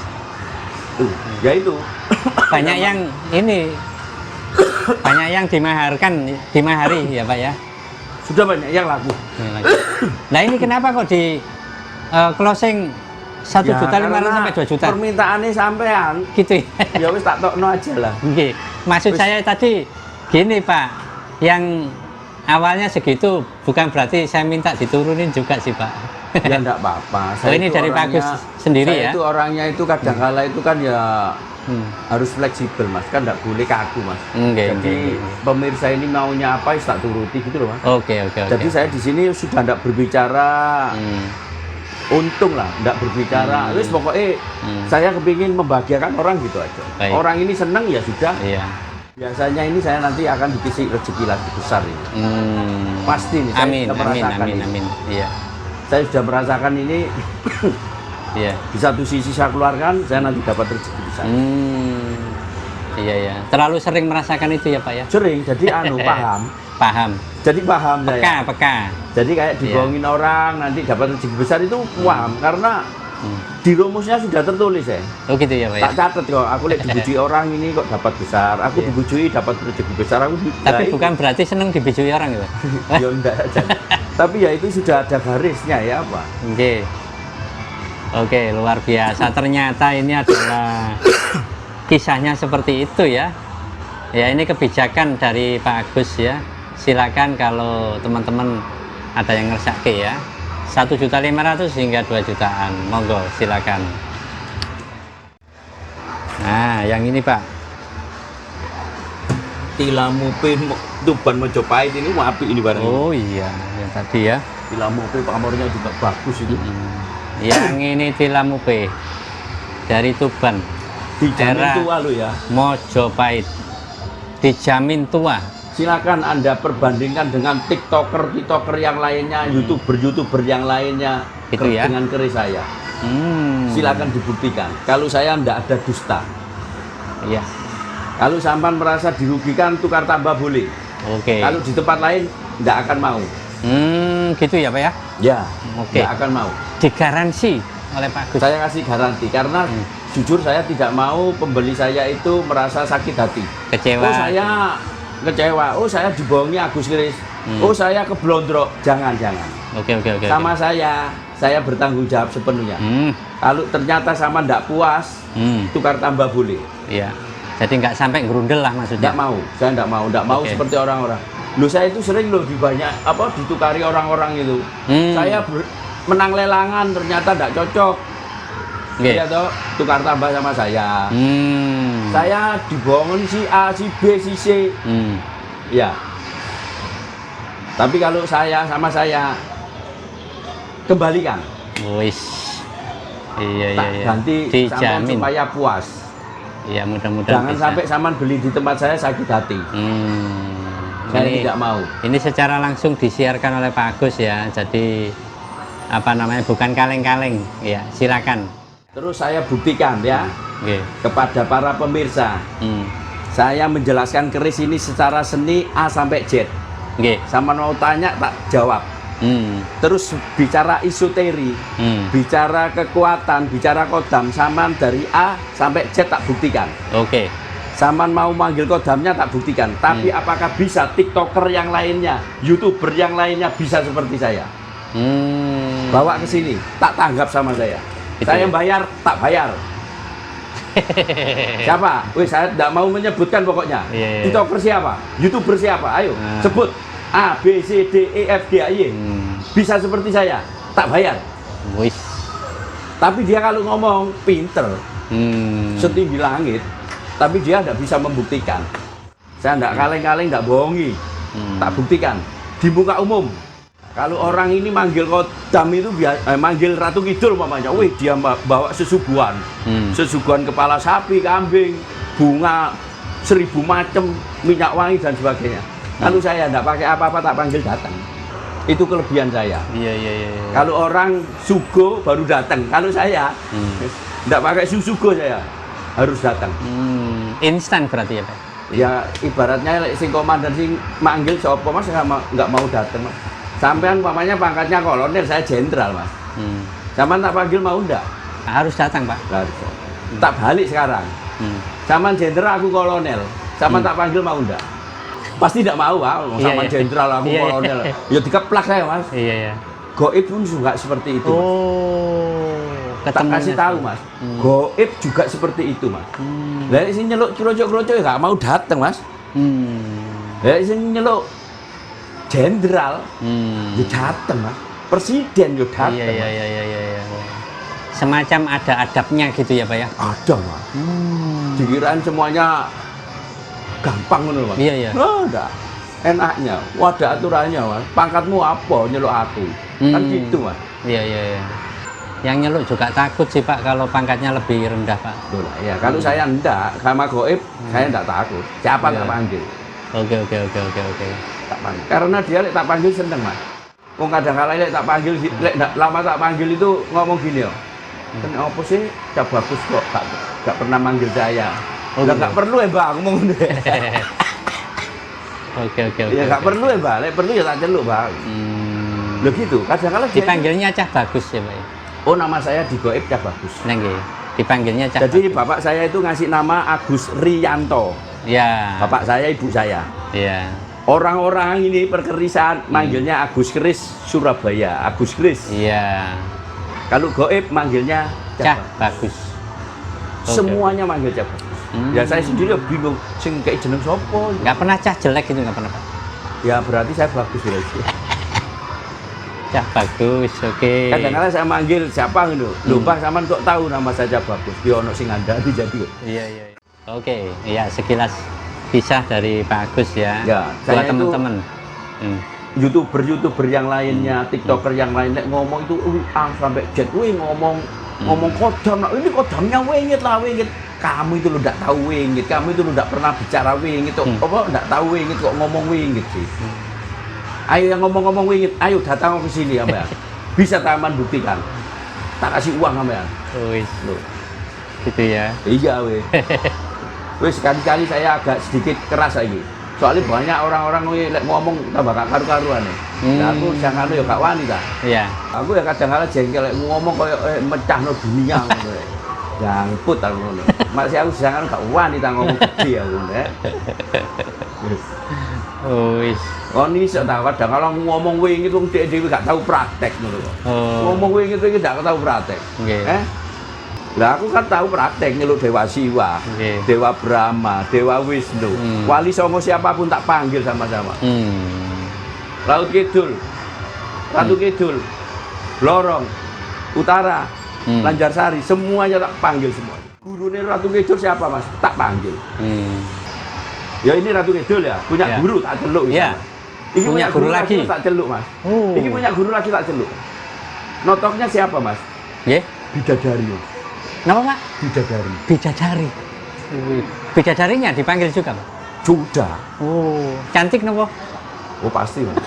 Tuh, ya itu. Banyak yang ini. Banyak yang dimahari ya, Pak ya. Sudah banyak yang laku. Nah, ini kenapa kok di closing 1.500.000 sampai 2 juta? Permintaannya sampean. Gitu ya. Ya wis tak tokno aja lah. Nggih. Maksud saya tadi gini, Pak. Yang awalnya segitu bukan berarti saya minta diturunin juga sih, Pak. Ya enggak apa-apa. Oh, ini dari Pak Agus sendiri ya? Itu orangnya itu kadang-kala itu kan ya harus fleksibel Mas, kan enggak boleh kaku Mas. Jadi pemirsa ini maunya apa tak turuti gitu loh Mas. Oke. Jadi saya di sini sudah enggak berbicara untung lah, enggak berbicara. Terus pokoknya saya kepingin membahagiakan orang gitu aja. Baik. Orang ini senang ya sudah. Iya. Biasanya ini saya nanti akan dikasih rezeki lagi besar ini. Pasti nih. Amin. Iya. Saya sudah merasakan ini. Iya. Di satu sisi saya keluarkan, saya nanti dapat rezeki besar. Iya. Terlalu sering merasakan itu ya Pak ya? Sering, jadi paham. Jadi paham saya. Peka. Jadi kayak dibohongin orang, nanti dapat rezeki besar itu paham. Karena di rumusnya sudah tertulis ya. Oh gitu ya Pak ya? Tak catat kok, aku lihat dibujui orang ini kok dapat besar. Aku dibujui dapat rezeki besar. Tapi bukan berarti seneng dibujui orang gitu? Ya enggak aja. Tapi ya itu sudah ada garisnya ya Pak. Oke. Oke, luar biasa. Ternyata ini adalah kisahnya seperti itu ya. Ya, ini kebijakan dari Pak Agus ya. Silakan kalau teman-teman ada yang ngersake ya. 1.500.000 hingga 2 jutaan. Monggo, silakan. Nah, yang ini Pak. Tilamupe Tuban Mojopahit ini apik ini barang. Oh iya, yang tadi ya. Tilamupe pamornya juga bagus itu. Yang ini Tilamupe dari Tuban. Dijamin Daerah tua lo ya. Mojopahit. Dijamin tua. Silakan Anda perbandingkan dengan TikToker yang lainnya, YouTuber yang lainnya Gitu ya? dengan keris saya. Silakan dibuktikan. Kalau saya tidak ada dusta. Iya. Kalau sampan merasa dirugikan, tukar tambah boleh. Oke. Kalau di tempat lain tidak akan mau. Gitu ya Pak ya? Ya, Oke. tidak akan mau. Digaransi oleh Pak Agus. Saya kasih garansi karena jujur saya tidak mau pembeli saya itu merasa sakit hati. Kecewa. Oh saya kecewa. Oh saya dibohongi Agus Kris. Oh saya keblondrok. Jangan. Oke. Sama saya bertanggung jawab sepenuhnya. Kalau ternyata sama ndak puas, tukar tambah boleh. Iya. Jadi nggak sampai gerundel lah maksudnya. Saya ndak mau Oke. seperti orang-orang. Loh saya itu sering loh ditukari orang-orang itu. Saya menang lelangan ternyata ndak cocok. Oke. Iya toh, tukar tambah sama saya. Saya dibohongin si A, si B, si C. Ya. Tapi kalau sama saya kembalikan. Wis. Iya. Ganti sampean Dijamin. supaya puas. Iya, mudah-mudahan Jangan bisa. sampai saman beli di tempat saya sakit hati. Saya Ini- tidak mau. Ini secara langsung disiarkan oleh Pak Agus ya. Jadi apa namanya, bukan kaleng-kaleng. Ya, silakan. Terus saya buktikan ya Oke. kepada para pemirsa. Saya menjelaskan keris ini secara seni A sampai Z. Oke. Sama mau tanya tak jawab. Terus bicara isoteri, bicara kekuatan, bicara kodam, saman dari A sampai Z tak buktikan. Oke. Saman mau manggil kodamnya tak buktikan. Tapi apakah bisa TikToker yang lainnya, YouTuber yang lainnya bisa seperti saya? Bawa ke sini, tak tanggap sama saya. Gitu Saya ya? bayar, tak bayar. Siapa? Wih, saya tidak mau menyebutkan pokoknya. Iya. TikToker siapa? YouTuber siapa? Ayo, Nah. sebut. A, B, C, D, E, F, G, Y. Bisa seperti saya, tak bayar. Wis. Tapi dia kalau ngomong pinter, setinggi langit, tapi dia tidak bisa membuktikan. Saya tidak kaleng-kaleng, tidak bohongi, tak buktikan di muka umum. Kalau orang ini manggil kodam itu manggil Ratu Kidul umpamanya, wih dia bawa sesuguhan, sesuguhan kepala sapi, kambing, bunga 1000 macam, minyak wangi dan sebagainya. Kalau saya tidak pakai apa-apa tak panggil datang. Itu kelebihan saya. Iya. Kalau orang sugo baru datang. Kalau saya tidak pakai susugo saya harus datang. Instan berarti ya Pak? Ya ibaratnya sing komandan sing manggil sapa Mas nggak mau datang Mas. Sampean umpamanya pangkatnya kolonel, saya jenderal Mas. Sampean tak panggil mau enggak? Harus datang Pak? Harus. Tak balik sekarang. Sampean jenderal aku kolonel. Sampean tak panggil mau enggak? Pasti tidak mau Pak. Sampean Iya. jenderal aku Iya. kolonel. Ya dikeplak saya Mas. Iya. Goib pun juga seperti itu. Mas. Tak Ketemunya kasih tahu Mas. Goib juga seperti itu Mas. Lah sing nyeluk krocok-krocok ya nggak mau datang Mas. Lah sing nyeluk jenderal ya datang Mas. Presiden ya datang. Iya. Semacam ada adabnya gitu ya Pak ya? Ada Mas. Dikirain semuanya gampang ngono Mas. Iya. Enggak. Enaknya, wadah aturannya Mas. Pangkatmu apa nyeluk aku? Kan gitu Mas. Iya. Yang nyeluk juga takut sih Pak kalau pangkatnya lebih rendah Pak. Betul lah. Ya, kalau saya enggak sama goib, saya enggak takut. Siapa Iya. tak panggil? Oke. Tak panggil. Karena dia lek tak panggil seneng Mas. Wong kadang-kala lek tak panggil, lek lama tak panggil itu ngomong gini yo. Kenapa sih Cak Bagus kok gak pernah manggil saya? Oh, Lah gitu. gak perlu ya Bang ngomong deh. Oke. Ya gak perlu ya Bang, lek perlu ya tak celuk Bang. Loh gitu, kadang-kala dia Dipanggilnya Cah Bagus ya Pak ya? oh nama saya di goib Cak Bagus. Nggih. Dipanggilnya Cah Jadi Bagus. bapak saya itu ngasih nama Agus Riyanto. Ya. Bapak saya, ibu saya. Iya. Orang-orang ini perkerisan manggilnya Agus Kris Surabaya, Agus Kris. Iya. Kalau goib manggilnya Cah Bagus. Oke. Semuanya manggil Cah Bagus. Ya saya sendiri bingung, sing kayak jeneng sopo. Nggak pernah Cah jelek itu, nggak pernah Pak? Ya berarti saya bagus berarti. Cah Bagus, oke. Kadang-kadang saya manggil siapa gitu. Lupa sama kok tahu nama saya Cah Bagus. Dia ono sing ngandani jadi. Iya. Oke, ya sekilas kisah dari Pak Agus ya. Ya, buat saya itu teman-teman. YouTuber yang lainnya, TikToker yang lain ngomong itu sampai jet ngomong kodam lah, ini kodamnya wingit lah wingit. Kamu itu lo tidak tahu wingit, kamu itu lo tidak pernah bicara wingit, apa tidak tahu wingit kok ngomong wingit sih. Ayo yang ngomong-ngomong wingit, ayo datang ke sini ya Mbak. Bisa taman buktikan. Tak kasih uang Mbak. Wis. Gitu ya. Iya weh. Wes sekali-kali saya agak sedikit keras lagi. Soalnya banyak orang-orang ngomong tambah gak karu-karuan nih. Nah, aku jangan ya gak wani ta. Iya. Aku ya kadang-kadang jengkel ngomong kayak mecahno dunia ngono. Jangput aku ngono. Masih aku jangan gak wani ta ngomong gede aku nek. Wis. Oh ini iso ta kadang kalau ngomong wingit wong dhewe gak tahu praktek ngono kok. Ngomong wingit iki gak tahu praktek. Nggih. Lah aku kan tahu praktek nyeluk Dewa Siwa, Dewa Brahma, Dewa Wisnu, Wali Songo siapapun tak panggil sama-sama. Laut Kidul, Ratu Kidul, Lorong, Utara, Lanjarsari, semuanya tak panggil semua. Gurunya Ratu Kidul siapa Mas? Tak panggil. Ya ini Ratu Kidul ya, punya guru tak celuk. Iya. Ini punya guru lagi tak celuk Mas. Ini punya guru lagi tak celuk. Notoknya siapa Mas? Nggih. Bidadari Mas. Kenapa Pak? Bidadari. Bidadari. Bidadarinya dipanggil juga Pak? Sudah. Oh, cantik nopo? Oh pasti Mas.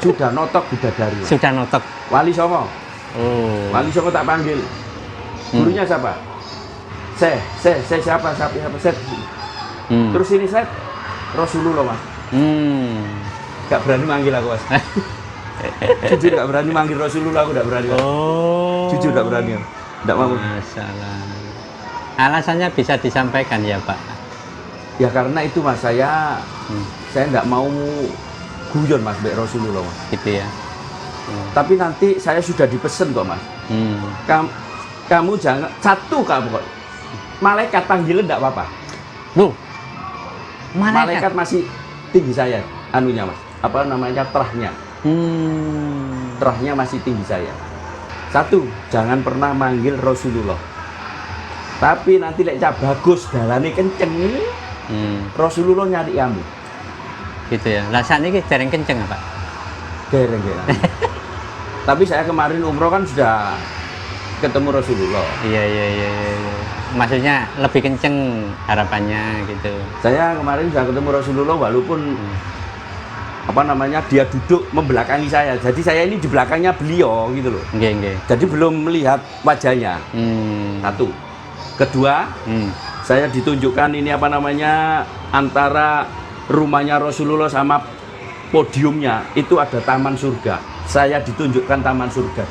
Sudah notok bidadari. Mas. Sudah notok. Wali Songo. Oh. Wali Songo tak panggil. Gurunya siapa? Siapa? Set. Terus ini Set Rasulullah Mas. Gak berani manggil aku Mas. Jujur gak berani manggil Rasulullah, aku gak berani. Oh. Jujur gak berani. Tidak mau. Masalah. Alasannya bisa disampaikan ya Pak? Ya karena itu Mas, saya tidak mau guyon Mas Mbak Rasulullah Mas. Gitu ya. Tapi nanti saya sudah dipesen kok Mas. Kamu jangan kamu kok. Malaikat panggilin tidak apa-apa. Loh. Malaikat masih tinggi saya anunya Mas. Apa namanya terahnya? Terahnya masih tinggi saya. Satu, jangan pernah manggil Rasulullah. Tapi nanti lek Cah Bagus dalane kenceng, Rasulullah nyari kamu. Gitu ya. Lah saat ini dereng kenceng Pak? Dereng. Tapi saya kemarin umroh kan sudah ketemu Rasulullah. Iya. Maksudnya lebih kenceng harapannya gitu. Saya kemarin sudah ketemu Rasulullah walaupun apa namanya dia duduk membelakangi saya, jadi saya ini di belakangnya beliau gitu loh. Nggih. Jadi belum melihat wajahnya. Satu. Kedua, saya ditunjukkan ini apa namanya antara rumahnya Rasulullah sama podiumnya itu ada taman surga. Saya ditunjukkan taman surga.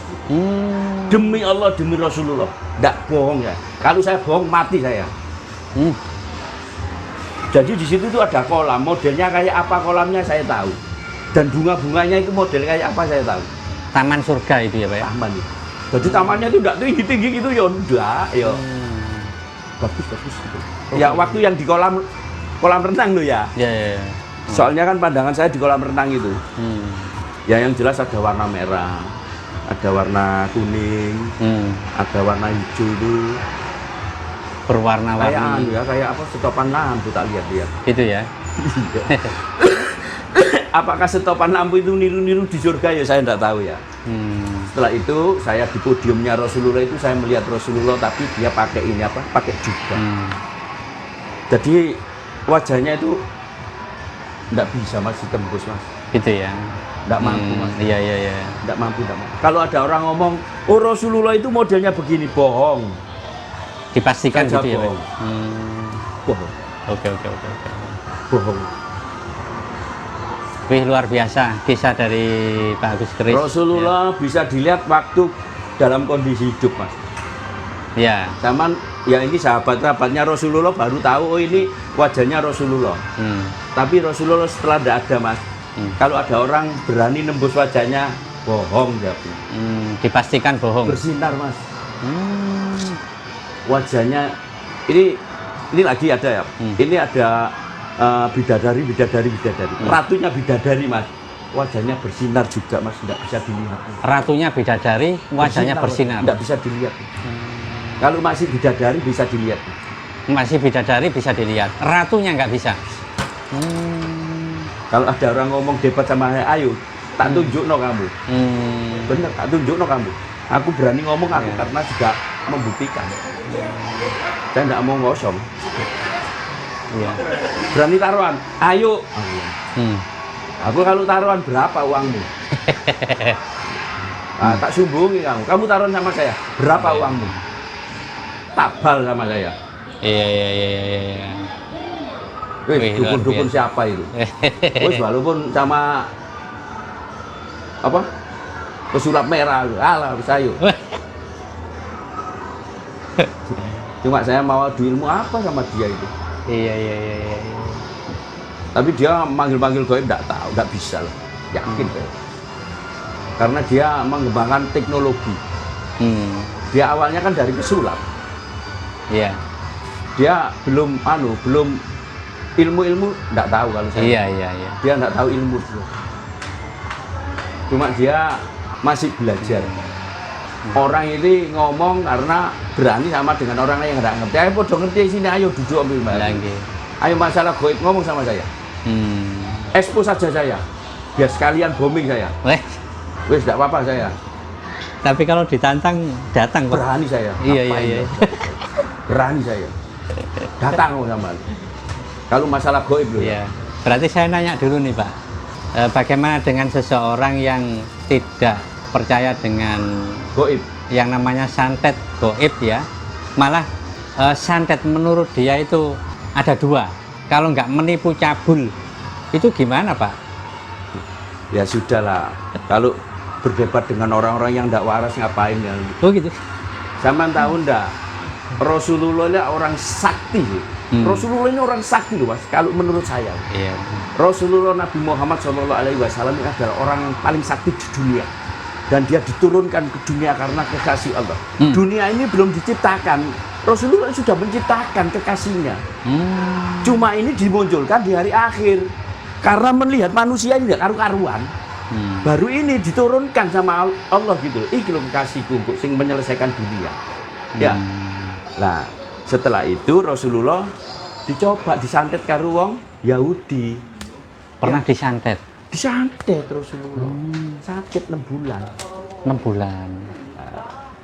Demi Allah, demi Rasulullah, tidak bohong ya. Kalau saya bohong mati saya. Jadi di situ tuh ada kolam, modelnya kayak apa kolamnya saya tahu. Dan bunga-bunganya itu model kayak apa saya tahu. Taman surga itu ya Pak ya? Taman itu. Jadi tamannya itu enggak tinggi-tinggi gitu ya enggak, ya. Bagus gitu. Ya waktu yang di kolam renang loh ya. Iya. Soalnya kan pandangan saya di kolam renang itu. Ya yang jelas ada warna merah, ada warna kuning, ada warna hijau itu. Berwarna-warni. Kayak apa setopan lampu tak lihat. Gitu ya. Apakah setopan lampu itu niru-niru di surga ya saya tidak tahu ya. Setelah itu saya di podiumnya Rasulullah itu saya melihat Rasulullah tapi dia pakai ini apa? Pakai jubah. Jadi wajahnya itu tidak bisa Mas ditembus Mas. Gitu ya. Tidak mampu Mas. Iya. Tidak mampu. Kalau ada orang ngomong, oh Rasulullah itu modelnya begini, bohong. Dipastikan Saja gitu bohong. ya Pak? Bohong. Oke. Bohong. Wih, luar biasa kisah dari Pak Agus Kris. Rasulullah bisa dilihat waktu dalam kondisi hidup Mas. Ya. Zaman ya ini sahabat-sahabatnya Rasulullah baru tahu oh ini wajahnya Rasulullah. Tapi Rasulullah setelah tidak ada Mas. Kalau ada orang berani nembus wajahnya Bohong tapi. Dipastikan bohong. Bersinar Mas. Wajahnya ini lagi ada ya. Ini ada bidadari. Ratunya bidadari Mas. Wajahnya bersinar juga Mas, tidak bisa dilihat. Ratunya bidadari, wajahnya bersinar. Tidak bisa dilihat. Kalau masih bidadari bisa dilihat. Masih bidadari bisa dilihat. Ratunya nggak bisa. Kalau ada orang ngomong debat sama saya, ayo tak tunjuk no kamu. Bener, tak tunjuk no kamu. Aku berani ngomong aku karena juga membuktikan. Saya tidak mau ngosong. Iya. Berani taruhan, ayo. Aku kalau taruhan berapa uangmu? Tak sumbungi kamu. Kamu taruhan sama saya, berapa uangmu? Tak bal sama saya. Iya. Wih, dukun-dukun siapa itu? Wih, walaupun sama apa? Pesulap merah, alah saya. Cuma saya mau adu ilmu apa sama dia itu? Iya. Tapi dia manggil-manggil goib enggak tahu, enggak bisa loh. Yakin saya. Karena dia mengembangkan teknologi. Dia awalnya kan dari pesulap. Iya. Dia belum ilmu enggak tahu kalau saya. Iya. Dia enggak tahu ilmu. Cuma dia masih belajar. Orang ini ngomong karena berani sama dengan orang lain yang enggak ngerti. Ayo podo ngerti sini, ayo duduk ambil lagi. Ayo masalah goib ngomong sama saya. Expose saja saya. Biar sekalian bombing saya. Wes enggak apa-apa saya. Tapi kalau ditantang datang kok. Berani saya. Iya. Berani saya. Datang sama. Kalau masalah goib loh. Iya. Berarti saya nanya dulu nih Pak, bagaimana dengan seseorang yang tidak percaya dengan goib, yang namanya santet goib ya, malah santet menurut dia itu ada dua, kalau nggak menipu cabul, itu gimana Pak? Ya sudahlah, kalau berdebat dengan orang-orang yang tidak waras ngapain ya? Oh gitu. Zaman tahu ndak? Rasulullah ini orang sakti. Rasulullah ini orang sakti loh Mas, kalau menurut saya. Iya. Rasulullah Nabi Muhammad SAW ini adalah orang yang paling sakti di dunia. Dan dia diturunkan ke dunia karena kekasih Allah. Dunia ini belum diciptakan, Rasulullah sudah menciptakan kekasihnya. Cuma ini dimunculkan di hari akhir. Karena melihat manusia ini tidak karu-karuan. Baru ini diturunkan sama Allah gitu. Iki lho kekasihku sing menyelesaikan dunia. Ya. Nah, setelah itu Rasulullah dicoba disantet karo wong Yahudi. Pernah disantet? Disantet Rasulullah. Sakit 6 bulan. 6 bulan.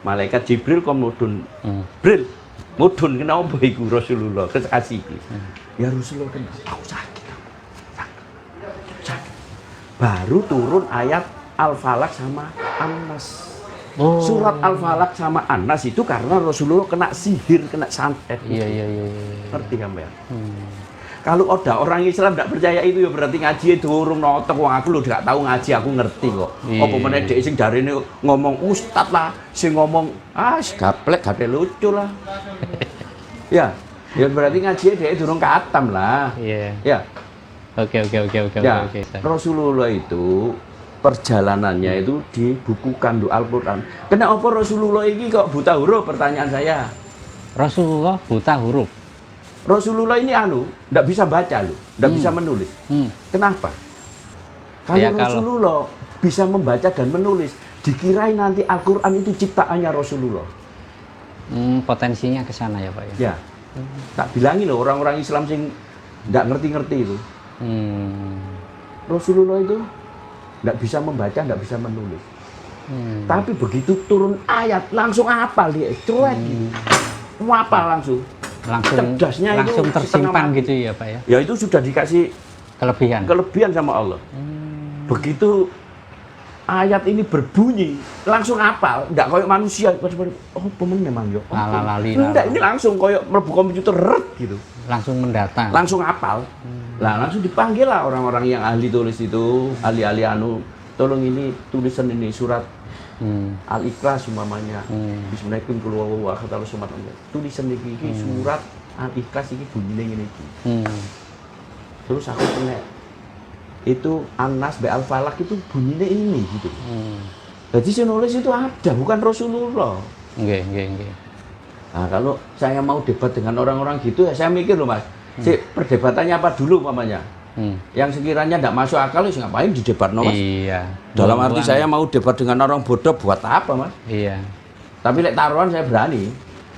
Malaikat Jibril kok mudun. Jibril, mudun kenapa iku Rasulullah kekasih iki. Ya Rasulullah kenapa? Aku sakit. Baru turun ayat Al-Falaq sama An-Nas. Surat Al-Falaq sama An-Nas itu karena Rasulullah kena sihir, kena santet. Iya. Ngerti kan ya? Kalau ada orang Islam tidak percaya itu ya berarti ngaji itu urung notok. Wong aku lho gak tahu ngaji, aku ngerti kok. Apa meneh dhek sing jarene ngomong ustad lah, sing ngomong gaplek gak lucu lah. Ya berarti ngaji dhek durung katam lah. Iya. Ya. Oke. Ya, Rasulullah itu perjalanannya itu dibukukan di Al-Quran. Kenapa Rasulullah ini kok buta huruf? Pertanyaan saya. Rasulullah buta huruf. Rasulullah ini tidak bisa baca loh, tidak bisa menulis. Kenapa? Kalau Rasulullah bisa membaca dan menulis, dikirain nanti Al-Quran itu ciptaannya Rasulullah. Potensinya ke sana ya Pak ya. Ya, tak bilangin loh orang-orang Islam sing tidak ngerti-ngerti itu. Rasulullah itu tidak bisa membaca, tidak bisa menulis. Tapi begitu turun ayat langsung hafal dia, cuek gitu. Hafal langsung cerdasnya langsung itu tersimpan gitu ya Pak ya. Ya itu sudah dikasih kelebihan sama Allah. Begitu ayat ini berbunyi langsung hafal, tidak kayak manusia. Oh pemen memang yo. Enggak, ini langsung kayak mlebu komputer gitu. Langsung mendatang. Langsung hafal. Lah langsung dipanggil lah orang-orang yang ahli tulis itu, ahli-ahli tolong ini tulisan ini surat Al-Ikhlas umpamanya. Bismillahirrahmanirrahim. Tulisan iki surat Al-Ikhlas iki bunyinya ngene iki. Terus aku kena itu An-Nas be Al-Falaq itu bunyinya ini gitu. Jadi saya nulis itu ada, bukan Rasulullah. Nggih. Nah, kalau saya mau debat dengan orang-orang gitu, ya saya mikir loh Mas, perdebatannya apa dulu umpamanya. Yang sekiranya tidak masuk akal, ya ngapain didebat no Mas? Iya. Dalam arti saya mau debat dengan orang bodoh buat apa Mas? Iya. Tapi lek taruhan saya berani.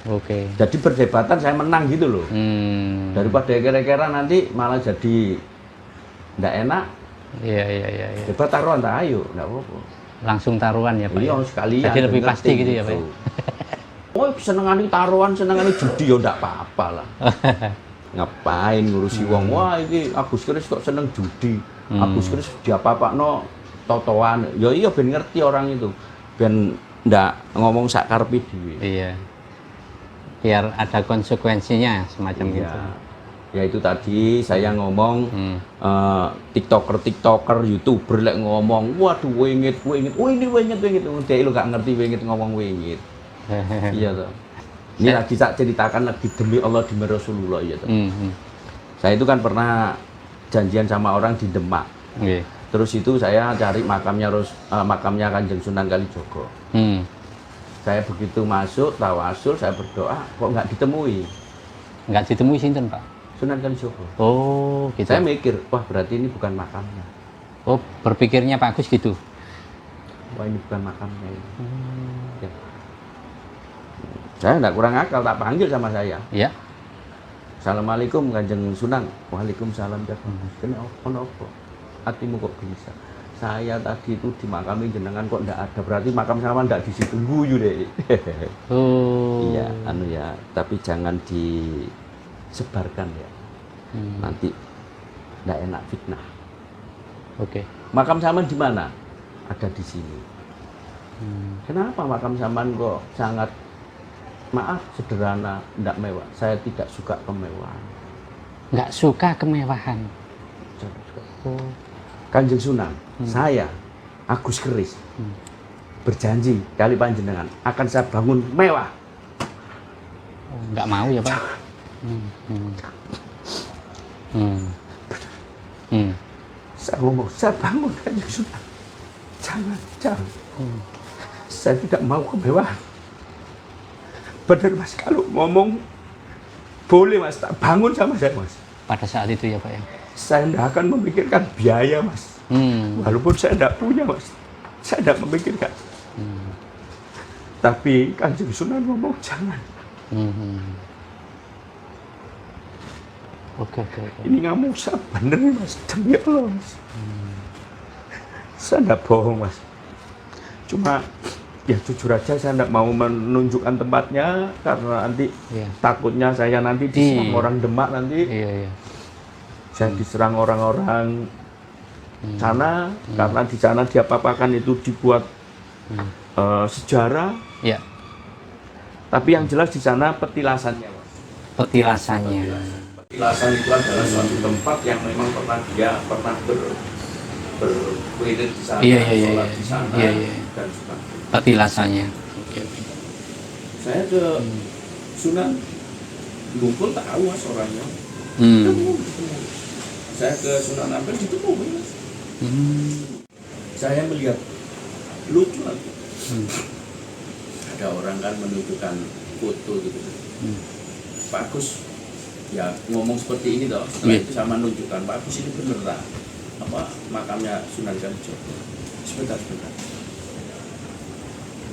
Oke. Jadi perdebatan saya menang gitu loh. Daripada kira-kira nanti malah jadi tidak enak. Iya. Debat taruhan tak ayo, tidak apa-apa. Langsung taruhan ya Pak. Iya, Ya? sekalian. Jadi lebih pasti gitu ya Pak. Ya? Oh, senengane taruhan, senengane judi ya ndak apa-apa lah. Ngapain ngurusi wong? Wah, iki Agus Kris kok seneng judi. Agus Kris diapa-apakno totoan. Ya iya ben ngerti orang itu. Ben ndak ngomong sak karepe dhewe. Iya. Biar ada konsekuensinya semacam gitu. Ya itu tadi saya ngomong TikToker, YouTuber lek ngomong, waduh wengit. Oh ini wengit. Dia lu gak ngerti wengit ngomong wengit. Iya toh. Ini lagi tak ceritakan lagi demi Allah demi Rasulullah ya toh. Saya itu kan pernah janjian sama orang di Demak. Terus itu saya cari makamnya Kanjeng Sunan Kalijogo. Saya begitu masuk tawasul, saya berdoa, kok nggak ditemui. Nggak ditemui sinten Pak? Sunan Kalijogo. Oh, gitu. Saya mikir, wah berarti ini bukan makamnya. Oh, berpikirnya Pak Agus gitu? Wah ini bukan makamnya. Ya. Saya nggak kurang akal, tak panggil sama saya. Iya. Assalamualaikum Kanjeng Sunan. Waalaikumsalam. Kenapa? Hatimu kok bisa? Saya tadi itu di makam jenengan kok nggak ada. Berarti makam sama nggak di situ. Guyu deh. Oh. Iya, ya. Tapi jangan disebarkan ya. Nanti nggak enak fitnah. Oke. Makam Saman di mana? Ada di sini. Kenapa makam Saman kok sangat sederhana, tidak mewah? Saya tidak suka kemewahan. Nggak suka kemewahan. Oh. Kanjeng Sunan, saya Agus Kris berjanji kali panjenengan akan saya bangun mewah. Oh, nggak mau ya Pak? Saya ngomong, saya bangun Kanjeng Sunan. Jangan. Saya tidak mau kemewahan. Benar Mas, kalau ngomong boleh Mas, tak bangun sama saya Mas. Pada saat itu ya Pak ya? Saya tidak akan memikirkan biaya Mas. Walaupun saya tidak punya Mas, saya tidak memikirkan. Tapi Kanjeng Sunan ngomong jangan. Oke. Ini nggak mau saya bener Mas, demi Allah Mas. Saya tidak bohong Mas. Cuma ya jujur aja saya tidak mau menunjukkan tempatnya karena nanti takutnya saya nanti diserang orang Demak nanti. Iya. Saya diserang orang-orang sana karena di sana diapa-apakan itu dibuat sejarah. Iya. Tapi yang jelas di sana petilasannya. Petilasan itu adalah suatu tempat yang memang pernah berkeliling di sana, sholat di sana dan sebagainya. Petilasannya. Saya ke Sunan Bungkul tahu Mas orangnya. Saya ke Sunan Ampel ditemui Mas. Saya melihat lucu lagi. Ada orang kan menunjukkan foto gitu. Pak Agus ya ngomong seperti ini toh. Setelah itu sama menunjukkan Pak Agus ini beneran makamnya Sunan Kalijogo. Sebentar.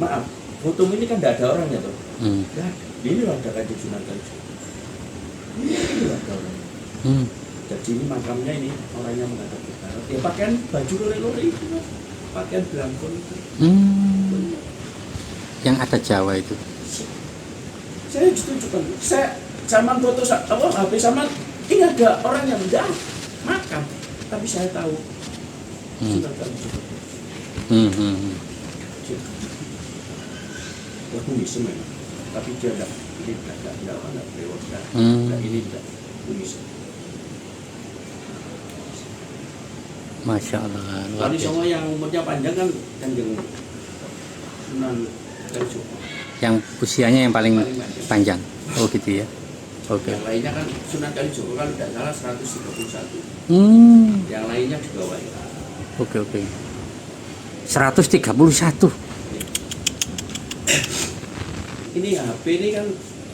Maaf, foto ini kan tidak ada orangnya toh. Tidak ada. Ini loh ada Kanjeng Sunan Kalijogo. Ini loh ada orangnya. Jadi ini makamnya ini orangnya menghadap ke barat. Ya pakaian baju lore-lore itu Mas. Pakaian belangkon itu. Yang ada Jawa itu. Saya ditunjukkan. Saya zaman foto HP sama ini ada orangnya enggak makam. Tapi saya tahu. Sunan Kalijogo. Aku bisa memang. Tapi dia enggak lewat. Ini enggak. Bisa. Masya Allah. Wali Songo yang umurnya panjang kan Kanjeng Sunan Kalijogo. Yang usianya yang paling panjang. Oh gitu ya. Oke. Yang lainnya kan Sunan Kalijogo kalau tidak salah 131. Yang lainnya di bawahnya. Oke. 131. Ini HP ini kan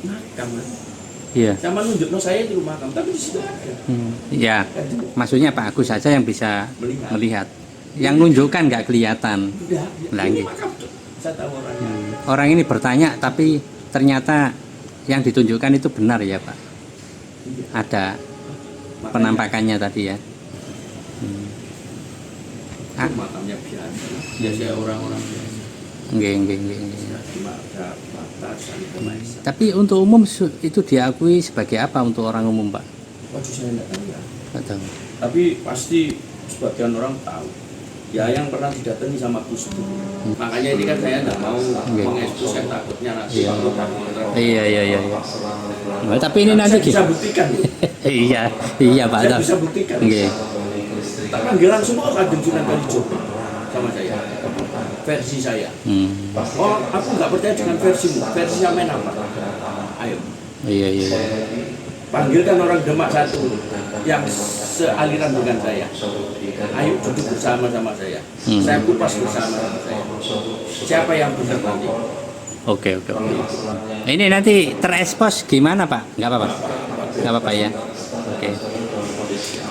makam kan. Iya. Sama nunjuk saya di rumah makam, tapi di situ ada. Ya, maksudnya Pak Agus saja yang bisa Melihat. melihat. Yang nunjukkan nggak kelihatan. Udah, Lagi. ini makam tuh. Saya tahu orangnya. Orang ini bertanya, tapi ternyata yang ditunjukkan itu benar ya Pak. Ada Makanya, penampakannya tadi ya. itu makamnya biasa orang-orang biasa. Nggih. Cuma ada batasan kemaisa. Tapi untuk umum itu diakui sebagai apa untuk orang umum Pak? Waduh saya tidak tahu ya. Nggak tahu. Tapi pasti sebagian orang tahu. Ya yang pernah didatangi sama Gus Dur. Makanya ini kan saya tidak mau mengekspos, saya takutnya nanti Iya. kalau kamu Iya. Nah, tapi ini nanti saya bisa buktikan. iya Pak. Saya bisa buktikan. Nggih. Tak panggil langsung ke Kanjeng Sunan Kalijogo sama saya. Versi saya. Oh, aku nggak percaya dengan versimu. Versi sampean apa? Ayo. Iya. Panggilkan orang Demak satu yang sealiran dengan saya. Ayo duduk bersama saya. Saya kupas bersama saya. Siapa yang benar nanti? Oke. Ini nanti terekspos gimana Pak? Nggak apa-apa? Nggak apa-apa ya? Oke.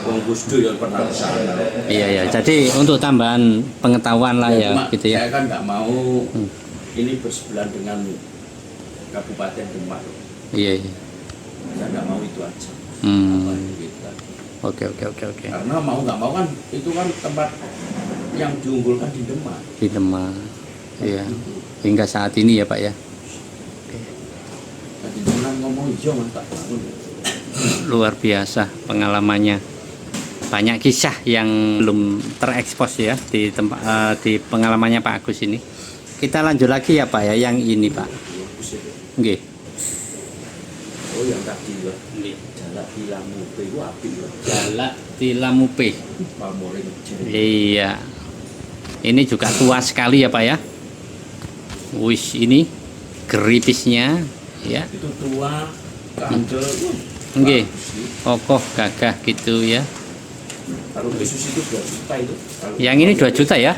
Wong Gus Dur yang pernah kesana. Iya. Jadi untuk tambahan pengetahuan lah ya, Cuma gitu ya. saya kan nggak mau ini bersebelahan dengan Kabupaten Demak. Iya. Saya nggak mau itu aja. Gitu. Oke. Karena mau nggak mau kan itu kan tempat yang diunggulkan di Demak. Di Demak. Iya. Hingga saat ini ya Pak ya. Tadi Sunan ngomong iya mantap bangun. Luar biasa pengalamannya. Banyak kisah yang belum terekspos ya di tempat di pengalamannya Pak Agus ini. Kita lanjut lagi ya Pak ya, yang ini Pak. Nggih. Oh yang tadi ya. Jalak Tilamupe itu apik ya. Jalak Tilamupe. Pamore jere. Iya. Ini juga tua sekali ya Pak ya. Wis ini geripisnya ya. Itu tua, kandel. Nggih. Kokoh gagah gitu ya. Kalau khusus itu 2 juta itu. Yang ini 2 juta ya?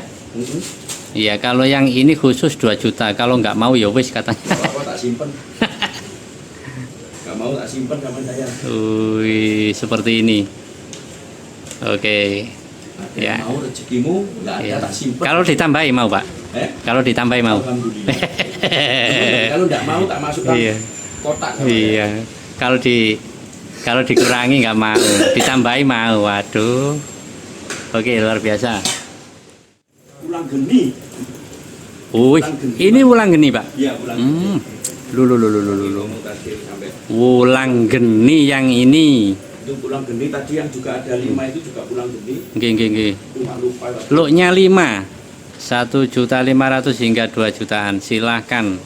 Iya, kalau yang ini khusus 2 juta. Kalau nggak mau ya wis katanya. Kalau tak simpen. Nggak mau tak simpen sama saya. Wih, seperti ini. Oke. Ada Ya. mau rezekimu, nggak ada Ya. tak simpen. Kalau ditambahi mau Pak? Kalau ditambahi mau? Alhamdulillah. Kalau nggak mau tak masukkan Iya. kotak. Iya. Kalau dikurangi nggak mau, ditambahi mau. Waduh. Oke, luar biasa. Ulang geni. Wih, ini ulang geni Pak. Iya, ulang geni. Lu. Tadi sampai Ulang geni yang ini. itu pulang geni tadi yang juga ada 5 itu juga pulang geni. Nggih. Cuma lupa. Luknya 5. 1.500.000 hingga 2 jutaan. Silahkan.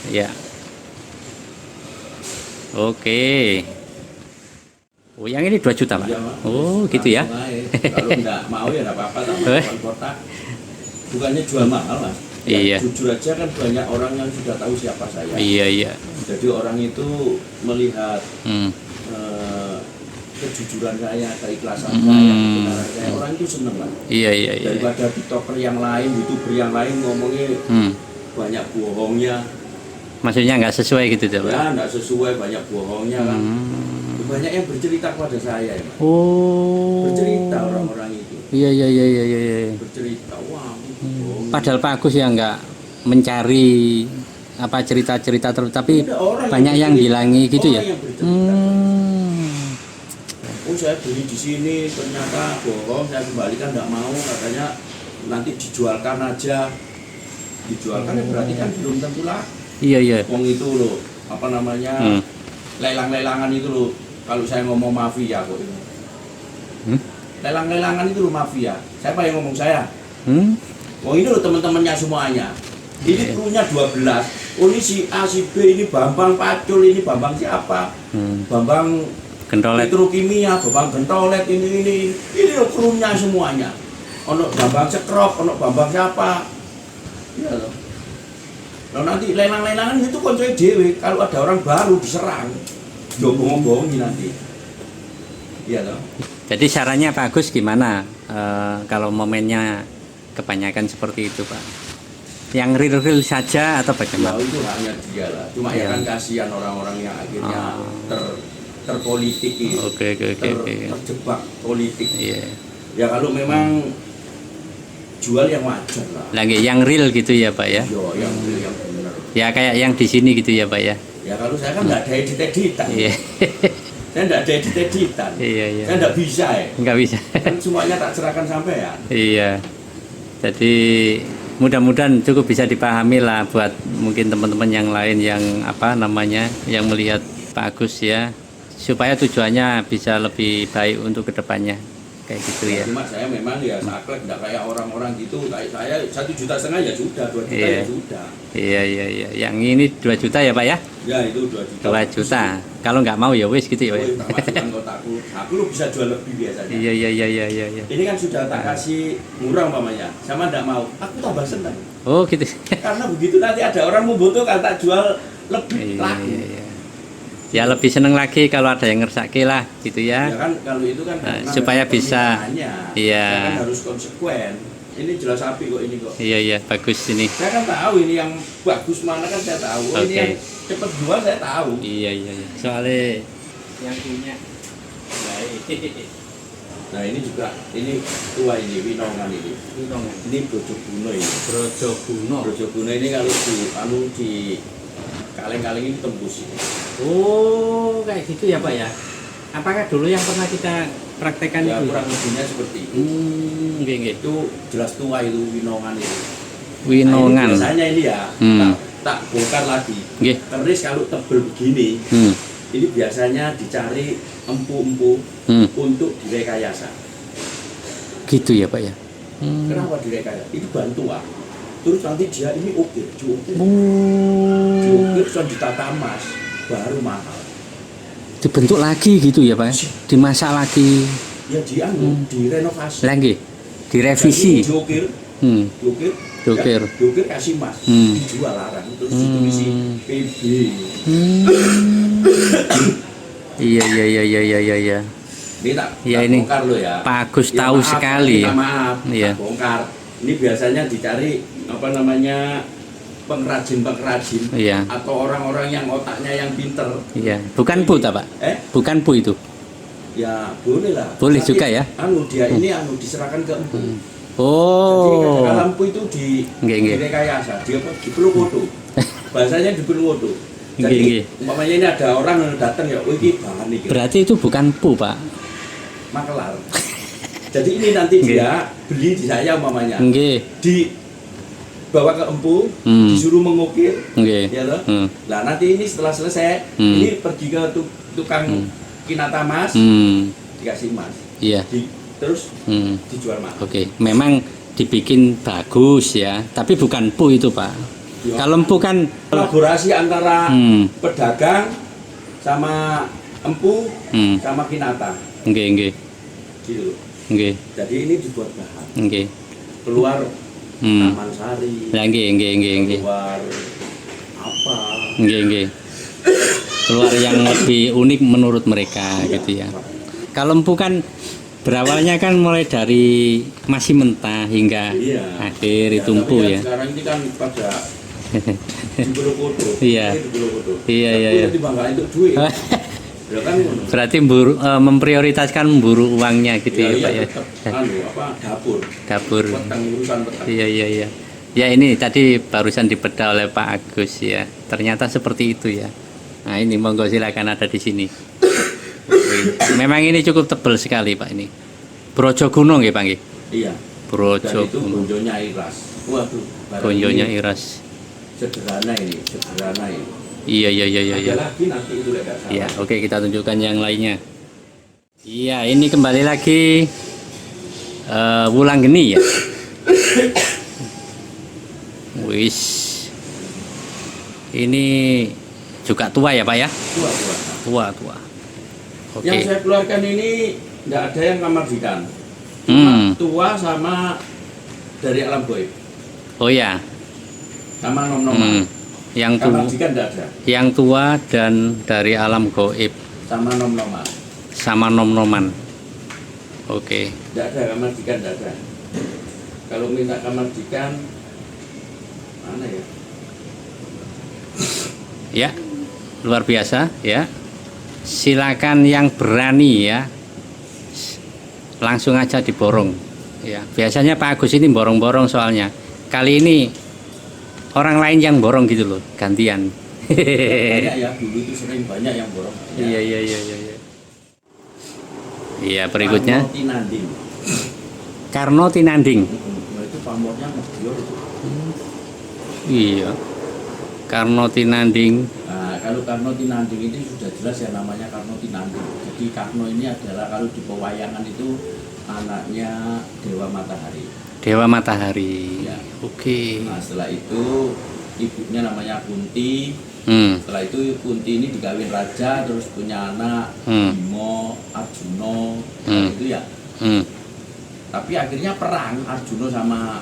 Ya. Oke. Oh, yang ini 2 juta, Pak? Iya, Pak. Oh, gitu ya. Kalau nggak mau ya nggak apa-apa, tak masukkan kotak. Bukannya jual mahal, Mas. Ya, Iya. jujur aja kan banyak orang yang sudah tahu siapa saya. Iya. Jadi orang itu melihat Hmm. kejujuran saya, keikhlasan saya, kebenaran saya. Orang itu seneng lah. Iya. Daripada TikToker yang lain, YouTuber yang lain ngomongnya banyak bohongnya. Maksudnya nggak sesuai gitu, Pak? Ya, nggak sesuai, banyak bohongnya kan. Banyak yang bercerita kepada saya ya, Mas. Oh. Bercerita orang-orang itu. Iya. Bercerita, wah, bohong. Padahal Pak Agus ya nggak mencari apa cerita-cerita terus, tapi Ada orang banyak yang bilangi gitu ya. orang yang bercerita. Oh, saya beli di sini ternyata bohong, saya kembalikan nggak mau, katanya nanti dijualkan aja. Dijualkan ya berarti kan belum tentu lah. Iya. Wong itu loh, apa namanya, lelang-lelangan itu loh. Kalau saya ngomong mafia kok itu. Lelang-lelangan itu loh mafia. Siapa yang ngomong saya? Wong ini loh teman-temannya semuanya. Ini krunya 12. Oh ini si A, si B, ini Bambang Pacul, ini Bambang siapa? Bambang Gentolet. Petrokimia, Bambang Gentolet, ini loh krunya semuanya. Ono Bambang Cekrok, ono Bambang siapa? Iya loh. Nah nanti lelang-lelangan itu koncoy dewe, kalau ada orang baru diserang. bohong-bohongi nanti. Iya toh. Jadi sarannya Pak Agus gimana kalau momennya kebanyakan seperti itu Pak? Yang real-real saja atau bagaimana? Ya, itu hanya dia lah. Cuma ya kan kasihan orang-orang yang akhirnya terpolitiki, terjebak politik. Iya. Ya kalau memang jual yang wajar lah. Lagi yang real gitu ya Pak ya? Yo, yang real yang benar. Ya kayak yang di sini gitu ya Pak ya? Ya kalau saya kan nggak ada edit-editan. Iya. Saya nggak ada edit-editan. Iya. Saya nggak bisa ya. Nggak bisa. Kan semuanya tak serahkan sampai ya. Iya. Jadi mudah-mudahan cukup bisa dipahami lah buat mungkin teman-teman yang lain yang apa namanya yang melihat Pak Agus ya, supaya tujuannya bisa lebih baik untuk kedepannya kayak gitu ya. Cuma saya memang ya saklek nggak kayak orang-orang gitu, kayak saya 1,5 juta ya sudah, 2 juta ya sudah. Iya. Yang ini 2 juta ya Pak ya? Ya itu 2 juta. 2 juta. Kalau nggak mau ya wis gitu ya. Masukkan kotakku. Aku lu bisa jual lebih biasanya. Iya. Ini kan sudah tak kasih murah umpamanya, sama nggak mau, aku tambah senang. Oh gitu. Karena begitu nanti ada orang membutuhkan tak jual lebih lagi. Iya. Ya lebih seneng lagi kalau ada yang ngersake lah gitu ya. Ya kan kalau itu kan supaya bisa. Iya. Ya kan harus konsekuen. Ini jelas api kok ini kok. Iya bagus ini. Saya kan tahu ini yang bagus mana kan saya tahu. Ini yang cepat jual saya tahu. Iya. Soalnya yang punya baik. Nah ini juga ini tua ini Winongan ini. Ini Brojobuno ini. Brojobuno ini kalau di kaleng-kaleng ini tembus ini. Oh kayak gitu ya Pak ya. Apakah dulu yang pernah kita praktekkan ya, itu? Kurang lebihnya seperti itu. Nggih. Itu jelas tua itu Winongan itu. Winongan. Nah, ini biasanya ini ya tak bongkar lagi. Nggih. Keris kalau tebel begini, ini biasanya dicari empu-empu untuk direkayasa. Gitu ya Pak ya. Kenapa direkayasa? Itu bantua. Terus nanti dia ini diukir, diukir terus ditata emas, baru mahal. Dibentuk lagi gitu ya Pak ya? Dimasak lagi. Ya direnovasi. Lagi, direvisi. Diukir, kasih emas, dijual larang, terus diisi PB. Iya. Ini tak ini bongkar lo ya. Pak Agus ya, tahu sekali. Maaf, iya. Tak bongkar. Ini biasanya dicari apa namanya pengrajin iya. Atau orang-orang yang otaknya yang pinter. Iya. Bukan pu tak Pak? Bukan pu itu. Ya boleh lah. Boleh tapi, juga ya. Dia ini diserahkan ke empu. Oh. Jadi kalau empu itu direkayasa, dia dipeluk foto. Bahasanya dipeluk foto. Jadi umpamanya ini ada orang yang datang ya, oh ini bahan nih. Berarti itu bukan pu Pak. Makelar. Jadi ini nanti dia beli di saya umpamanya. Dibawa ke empu, disuruh mengukir. Ya loh. Nah nanti ini setelah selesai, ini pergi ke tukang kinata mas, dikasih emas. Iya. Terus dijual mahal. Memang dibikin bagus ya, tapi bukan pu itu Pak. Ya. Kalau empu kan kolaborasi antara pedagang sama empu sama kinata. Gitu. Jadi ini dibuat bahan. Keluar Taman Sari. Keluar apa? Keluar yang lebih unik menurut mereka gitu ya. Kalau empu kan berawalnya kan mulai dari masih mentah hingga akhir itu empu ya. Sekarang ini kan pada diburu foto. Iya. Dibanggain untuk duit. Berarti memprioritaskan memburu uangnya gitu ya Pak ya. Dapur. Iya. Ya ini tadi barusan dibedah oleh Pak Agus ya. Ternyata seperti itu ya. Nah ini monggo silakan ada di sini. Memang ini cukup tebal sekali Pak ini. Brojobuno nggih Pak nggih? Iya. Brojobuno. Bonjonya Iras. Waduh. Bonjonya Iras. Sederhana ini. Iya. Ada lagi nanti itu ya, oke kita tunjukkan yang lainnya. Iya, ini kembali lagi Wulanggeni ya. Wis. Ini juga tua ya Pak ya? Tua. Oke. Yang saya keluarkan ini tidak ada yang ngamardikan. Cuma tua sama dari alam goib. Oh ya. Sama nom-noman. Kamar majikan enggak ada. Yang tua dan dari alam gaib Sama nom-noman. sama nom-noman. Oke. Enggak ada kamar majikan, enggak ada. Kalau minta kamar majikan mana ya? Ya, luar biasa ya. Silakan yang berani ya, langsung aja diborong ya. Biasanya Pak Agus ini borong-borong, soalnya kali ini orang lain yang borong gitu loh, gantian. Banyak ya, dulu itu sering banyak yang borong. Iya. Iya, berikutnya Karno Tinanding. Karno Tinanding. Nah, itu pamornya ngebior itu. Iya, Karno Tinanding. Nah, kalau Karno Tinanding ini sudah jelas ya namanya Karno Tinanding. Jadi Karno ini adalah kalau di pewayangan itu anaknya Dewa Matahari. Dewa Matahari. Ya. Oke. Nah, setelah itu ibunya namanya Kunti. Setelah itu Kunti ini dikawin raja, terus punya anak Bimo, Arjuno, itu ya. Tapi akhirnya perang Arjuno sama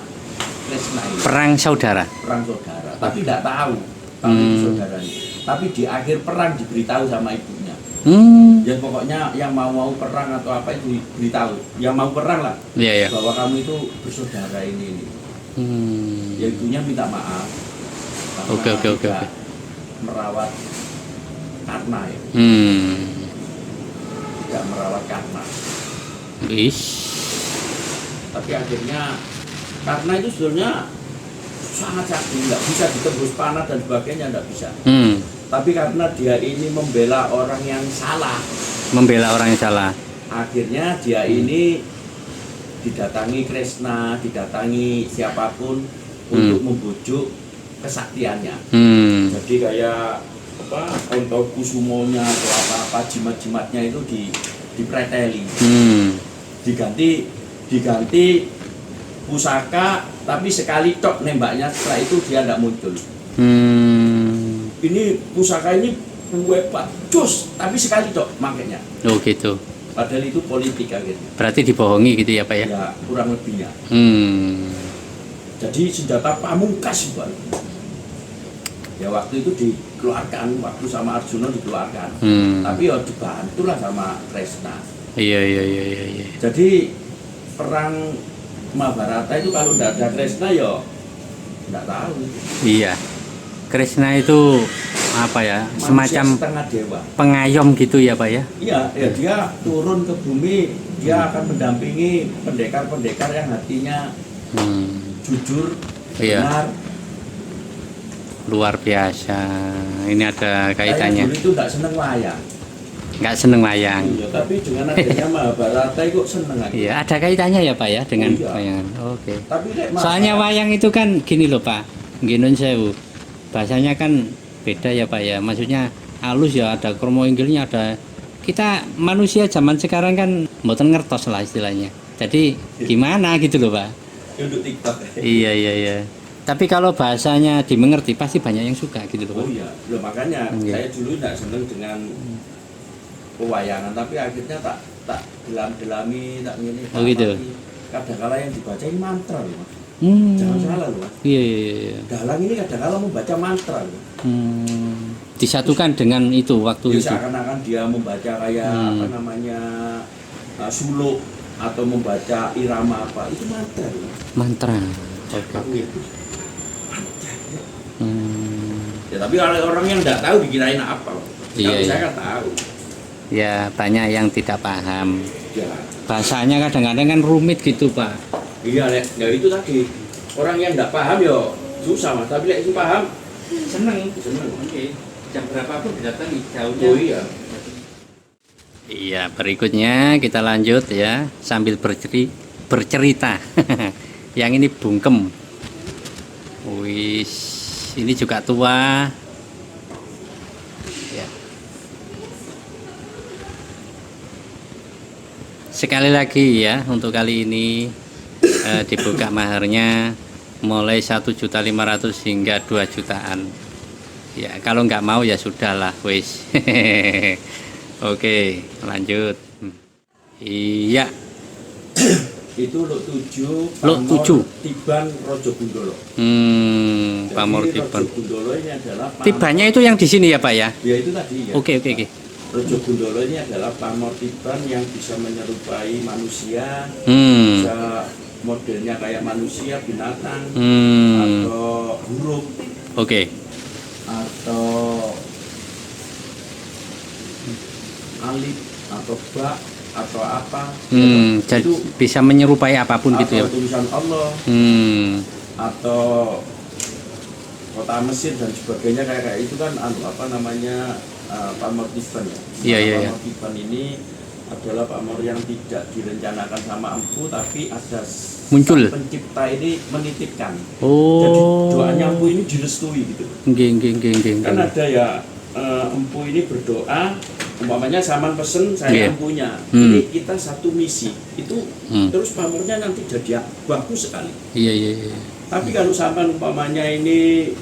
Kresna ini. Perang saudara. Perang saudara. Tapi tidak tahu kalau itu saudaranya. Tapi di akhir perang diberitahu sama ibunya. Ya pokoknya yang mau perang atau apa itu diberitahu. Yang mau perang lah. Iya. Bahwa kamu itu bersaudara ini. Ya ibunya minta maaf. Oke. Merawat Karna ya. Tidak merawat Karna. Tapi akhirnya Karna itu sebenarnya sangat sakti, nggak bisa ditembus panah dan sebagainya, nggak bisa. Tapi karena dia ini membela orang yang salah. Akhirnya dia ini didatangi Kresna, didatangi siapapun untuk membujuk kesaktiannya. Jadi kayak apa, untuk kusumonya atau apa jimat-jimatnya itu dipreteli. Diganti pusaka, tapi sekali tok nembaknya, setelah itu dia tidak muncul. Ini pusaka ini hebat, cus, tapi sekali tok makanya. Oh gitu. Padahal itu politik akhirnya. Berarti dibohongi gitu ya Pak ya? Ya kurang lebihnya. Jadi senjata pamungkas Pak. Ya waktu itu dikeluarkan, waktu sama Arjuna dikeluarkan. Tapi ya dibantulah sama Kresna. Iya. Jadi perang Mahabharata itu kalau tidak ada Kresna ya tidak tahu. Iya. Kresna itu apa ya? Semacam setengah dewa. Pengayom gitu ya Pak ya? Iya, ya dia turun ke bumi, dia akan mendampingi pendekar-pendekar yang hatinya jujur, benar. Luar biasa. Ini ada kaitannya. Saya dulu itu nggak seneng wayang. Nggak seneng wayang. Iya, tapi dengan adanya Mahabharata itu seneng aku. Iya, ada kaitannya ya Pak ya dengan wayangan. Oke. Tapi soalnya wayang itu kan gini loh Pak, Ginun Sewu. Bahasanya kan beda ya Pak ya. Maksudnya halus ya, ada kromo inggilnya, ada. Kita manusia zaman sekarang kan mboten ngertos lah istilahnya. Jadi gimana gitu loh Pak. Untuk TikTok. Iya. Tapi kalau bahasanya dimengerti pasti banyak yang suka gitu loh Pak. Oh iya, loh makanya saya dulu tidak seneng dengan pewayangan, tapi akhirnya tak gelam-gelami, tak ngene. Oh gitu. Kadang-kala yang dibaca ini mantra loh Mas. Jangan salah loh Mas. Iya. Dalang ini kadang-kala membaca mantra loh. Disatukan dengan itu waktu itu. Seakan-akan dia membaca kayak apa namanya suluk atau membaca irama apa, itu mantra loh. Mantra. Oke. Ya tapi kalau orang yang tidak tahu dikirain apa. Kalau saya kan tahu. Ya banyak yang tidak paham. Ya. Bahasanya kadang-kadang kan rumit gitu Pak. Iya, ya itu tadi. Orang yang tidak paham ya susah Mas, tapi yang paham seneng. Oke. Jam berapapun didatangi jauhnya. Oh iya. Iya, berikutnya kita lanjut ya sambil bercerita. Yang ini bungkem. Wis, ini juga tua. Ya. Sekali lagi ya, untuk kali ini dibuka maharnya mulai 1.500.000 hingga 2 jutaan. Ya, kalau nggak mau ya sudahlah, wis. Oke, lanjut. Iya. Itu Luk 7 Luk 7 Tiban Rojo Gundolo. Jadi pamor Rojo tiban. Gundolo ini adalah Tibannya itu yang di sini ya Pak ya? Ya itu tadi ya. Oke. Rojo Gundolo ini adalah pamor tiban yang bisa menyerupai manusia, Hmm. bisa modelnya kayak manusia, binatang, atau burung, Oke. atau alif, atau bak, atau apa. Jadi Itu bisa menyerupai apapun gitu ya. atau tulisan Allah, atau kota Mesir dan sebagainya kayak itu kan apa namanya pamor tiban ya. Iya. Pamor tiban ini adalah pamor yang tidak direncanakan sama empu, tapi ada Muncul. sang pencipta ini menitipkan. Oh. Jadi doanya empu ini direstui gitu. Nggih. Kan ada ya empu ini berdoa, umpamanya Saman pesen saya empunya. Ini kita satu misi. Itu terus pamornya nanti jadi bagus sekali. Iya. Tapi kalau Saman umpamanya ini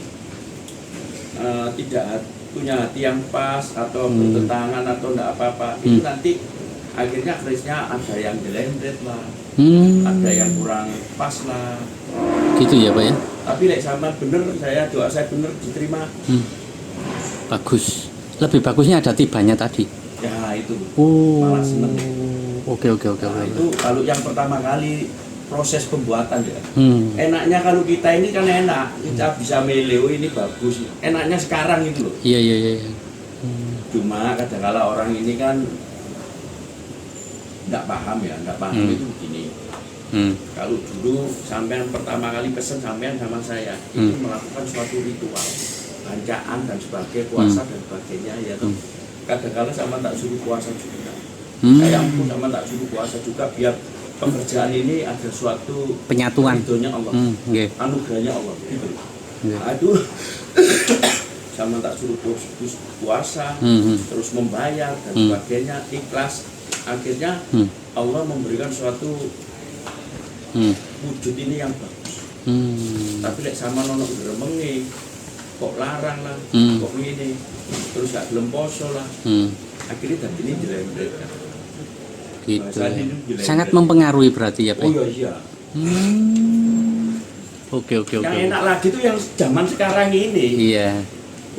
tidak punya hati yang pas atau bertentangan atau enggak apa-apa, itu nanti akhirnya kerisnya ada yang jelendret lah, ada yang kurang pas lah. Gitu ya Pak ya. Tapi lek Saman bener, doa saya bener diterima. Bagus. Lebih bagusnya ada tibannya tadi. Ya itu Oh. malah seneng. Oke. Nah, itu kalau yang pertama kali proses pembuatan ya. Enaknya kalau kita ini kan enak, kita bisa milih, oh ini bagus. Enaknya sekarang itu loh. Iya. Cuma kadang-kala orang ini kan nggak paham itu begini. Kalau dulu sampean pertama kali pesen sampean sama saya itu melakukan suatu ritual, bancaan dan sebagainya, puasa dan sebagainya ya toh. Kadang-kala sama tak suruh puasa juga. Saya pun sama tak suruh puasa juga biar pekerjaan ini ada suatu Penyatuan. ridhonya Allah, anugerahnya Allah gitu. Aduh, sama tak suruh puasa, terus membayar dan sebagainya, ikhlas. Akhirnya Allah memberikan suatu wujud ini yang bagus. Tapi lek sama nono gremengi, kok larang lah, kok ini, terus gak gelem poso lah. Akhirnya dan ini jelendret. Gitu. Sangat mempengaruhi berarti ya Pak. Oh iya. Oke. Yang enak lagi tuh yang zaman sekarang ini. Iya.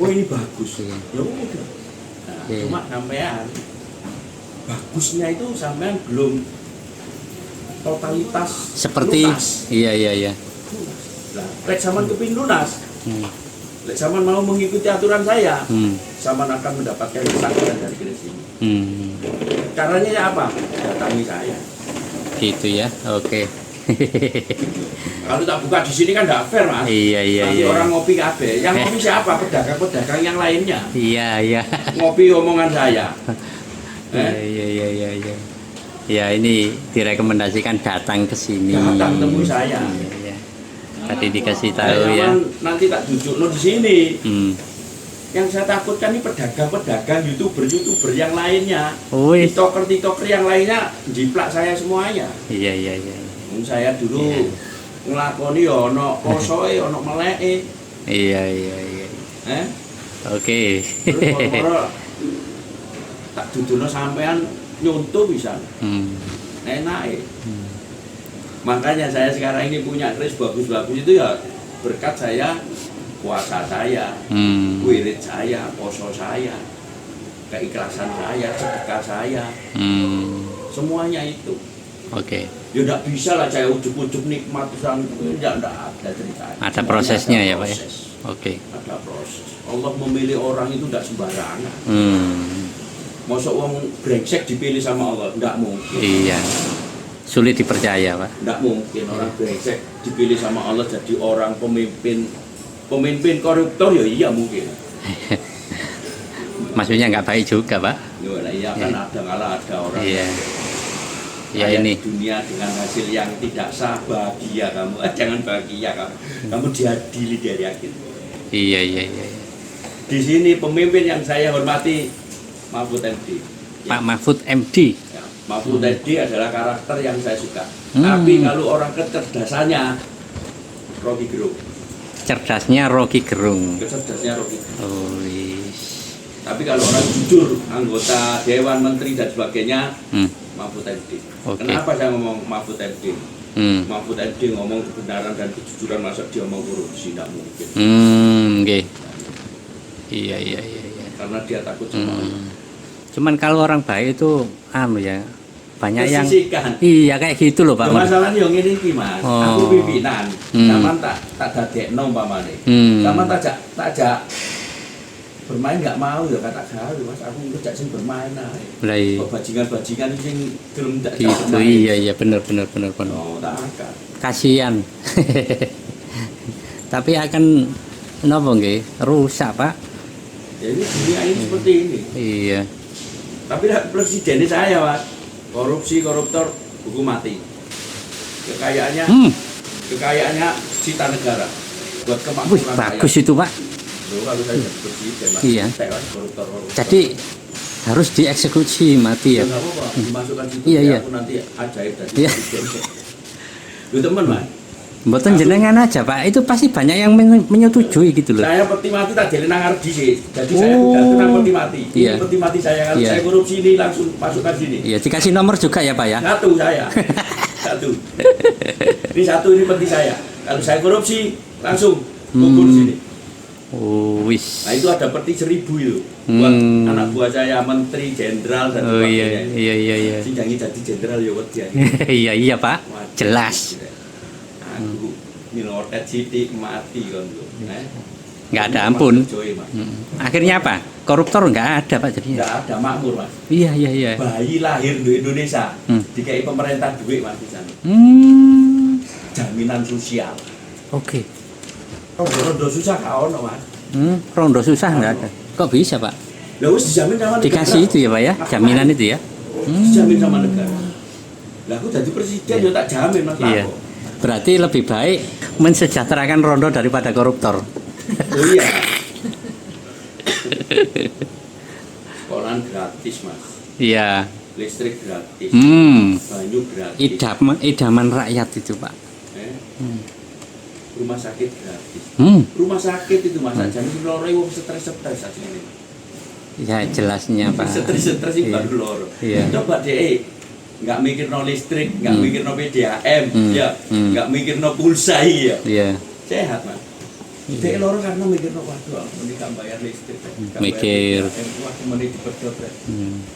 Oh ini bagus. Iya. Ya udah. Nah, cuma sampean bagusnya itu sampean belum totalitas Seperti lunas. iya. Nah, lek sampean kepin lunas. Lek sampean mau mengikuti aturan saya, sampean akan mendapatkan kesaksian dari keris ini. Caranya ya apa? Datangi saya. Gitu ya. Oke. Kalau tak buka di sini kan tidak fair, Mas. Iya. Nanti orang ngopi kabeh. Yang ngopi siapa? Pedagang-pedagang yang lainnya. Iya. Ngopi omongan saya. Iya. Ya ini direkomendasikan datang ke sini. Datang temui saya. Iya. Tadi dikasih tahu ya. Nanti tak duduk di sini. Yang saya takutkan ini pedagang-pedagang, youtuber yang lainnya, tiktoker yang lainnya, jiplak saya semuanya. Iya. Saya dulu ngelakoni ono posoe, ono meleke. Iya. Oke. Terus moro tak duduno sampean nyuntuh bisa. Enak ya. Makanya saya sekarang ini punya keris bagus-bagus itu ya berkat saya, puasa saya, wirid saya, poso saya, keikhlasan saya, sedekah saya, semuanya itu. Oke. Ya enggak bisa lah saya ujuk-ujuk nikmat enggak ada ceritanya. Ada prosesnya ya Pak ya. Oke. Ada proses. Allah memilih orang itu enggak sembarangan. Masa uang brengsek dipilih sama Allah? Enggak mungkin. Iya. Sulit dipercaya Pak. Enggak mungkin orang brengsek dipilih sama Allah jadi orang pemimpin koruptor ya iya mungkin. Maksudnya nggak baik juga Pak. Iya kan ada orang. Iya. Ya ini. Dunia dengan hasil yang tidak sah, bahagia kamu. Jangan bahagia kamu. Kamu diadili dari akhir. Iya. Di sini pemimpin yang saya hormati Mahfud MD. Pak Mahfud MD. Ya, Mahfud MD adalah karakter yang saya suka. Tapi kalau orang kecerdasannya Rocky Gerung. Cerdasnya Rocky Gerung. Kecerdasannya Rocky Gerung. Oh, tapi kalau orang jujur, anggota Dewan Menteri dan sebagainya, Mahfud MD. Okay. Kenapa saya ngomong Mahfud MD? Mahfud MD ngomong kebenaran dan kejujuran, masa dia mau korupsi, tidak mungkin. Oke. Iya. Karena dia takut sama Allah. Cuman kalau orang baik itu ya banyak yang Kesisikan. iya kayak gitu loh Pak. Masalahnya yang ini iki Mas, aku pimpinan, zaman tak dadekno umpamane. Zaman tak bermain nggak mau ya kata gawe Mas, aku ngejak sing bermain ae. Lah iya. Bajingan-bajingan sing gelem tak Gitu iya bener. Oh, tak angkat. Kasihan. Tapi akan napa nggih? Rusak, Pak. Ya ini dunia ini seperti ini. Iya. Tapi presidennya saya, Mas. Korupsi, koruptor, hukum mati. Kekayaannya cita negara. Buat kemakmuran bagus itu, Pak. Loh, kalau saya jadi presiden, Mas. Iya. Koruptor. Jadi harus dieksekusi mati ya. Enggak apa-apa, dimasukkan situ. Iya. Aku nanti ajaib dari Iya. presiden. Lu teman, Mas. Mboten jenengan aja, Pak. Itu pasti banyak yang menyetujui gitu loh. Saya peti mati tak jadi nang arep dhisik. Jadi saya pidato nang peti mati. Iya. Ini peti mati saya, kalau Iya. saya korupsi ini langsung masukkan sini. Iya, dikasih nomor juga ya, Pak ya. Satu saya. Satu. Ini satu, ini peti saya. Kalau saya korupsi langsung kubur sini. Oh, wis. Nah itu ada peti 1000 itu. Buat anak buah saya, menteri, jenderal dan Oh sebagainya. iya. Sing jangi jadi jenderal ya wedi. Iya, Pak. Jelas. Aku milotet sithik mati kon lho. Nggak ada ampun. Joy, Mas. Akhirnya apa? Koruptor nggak ada, Pak, jadinya. Nggak ada, makmur, Mas. Iya. Bayi lahir di Indonesia, dikai pemerintah duit, Mas, di sana. Jaminan sosial. Oke. Rondo susah gak ono, Mas. Rondo susah nggak ada. Kok bisa, Pak? Lah wis dijamin sama negara. Dikasih itu ya, Pak ya? Jaminan itu ya? Dijamin sama negara. Lah aku jadi presiden yo tak jamin, Mas. Iya. Berarti lebih baik mensejahterakan Rondo daripada koruptor. Oh iya. Sekolahan gratis, Mas. Iya. Listrik gratis. Banyu gratis. Idaman rakyat itu, Pak. Rumah sakit gratis. Rumah sakit itu Mas, jangan loro wong stres asline. Ya jelasnya, Pak. Stres iki baru loro. Iya. Coba deh nggak mikir no listrik, nggak mikir no PDAM, ya, nggak mikir no pulsa ya. Iya. Sehat, Mas. Dek loro karena mikir no waduh, menika bayar listrik. Mikir. Waktu menit dipedot.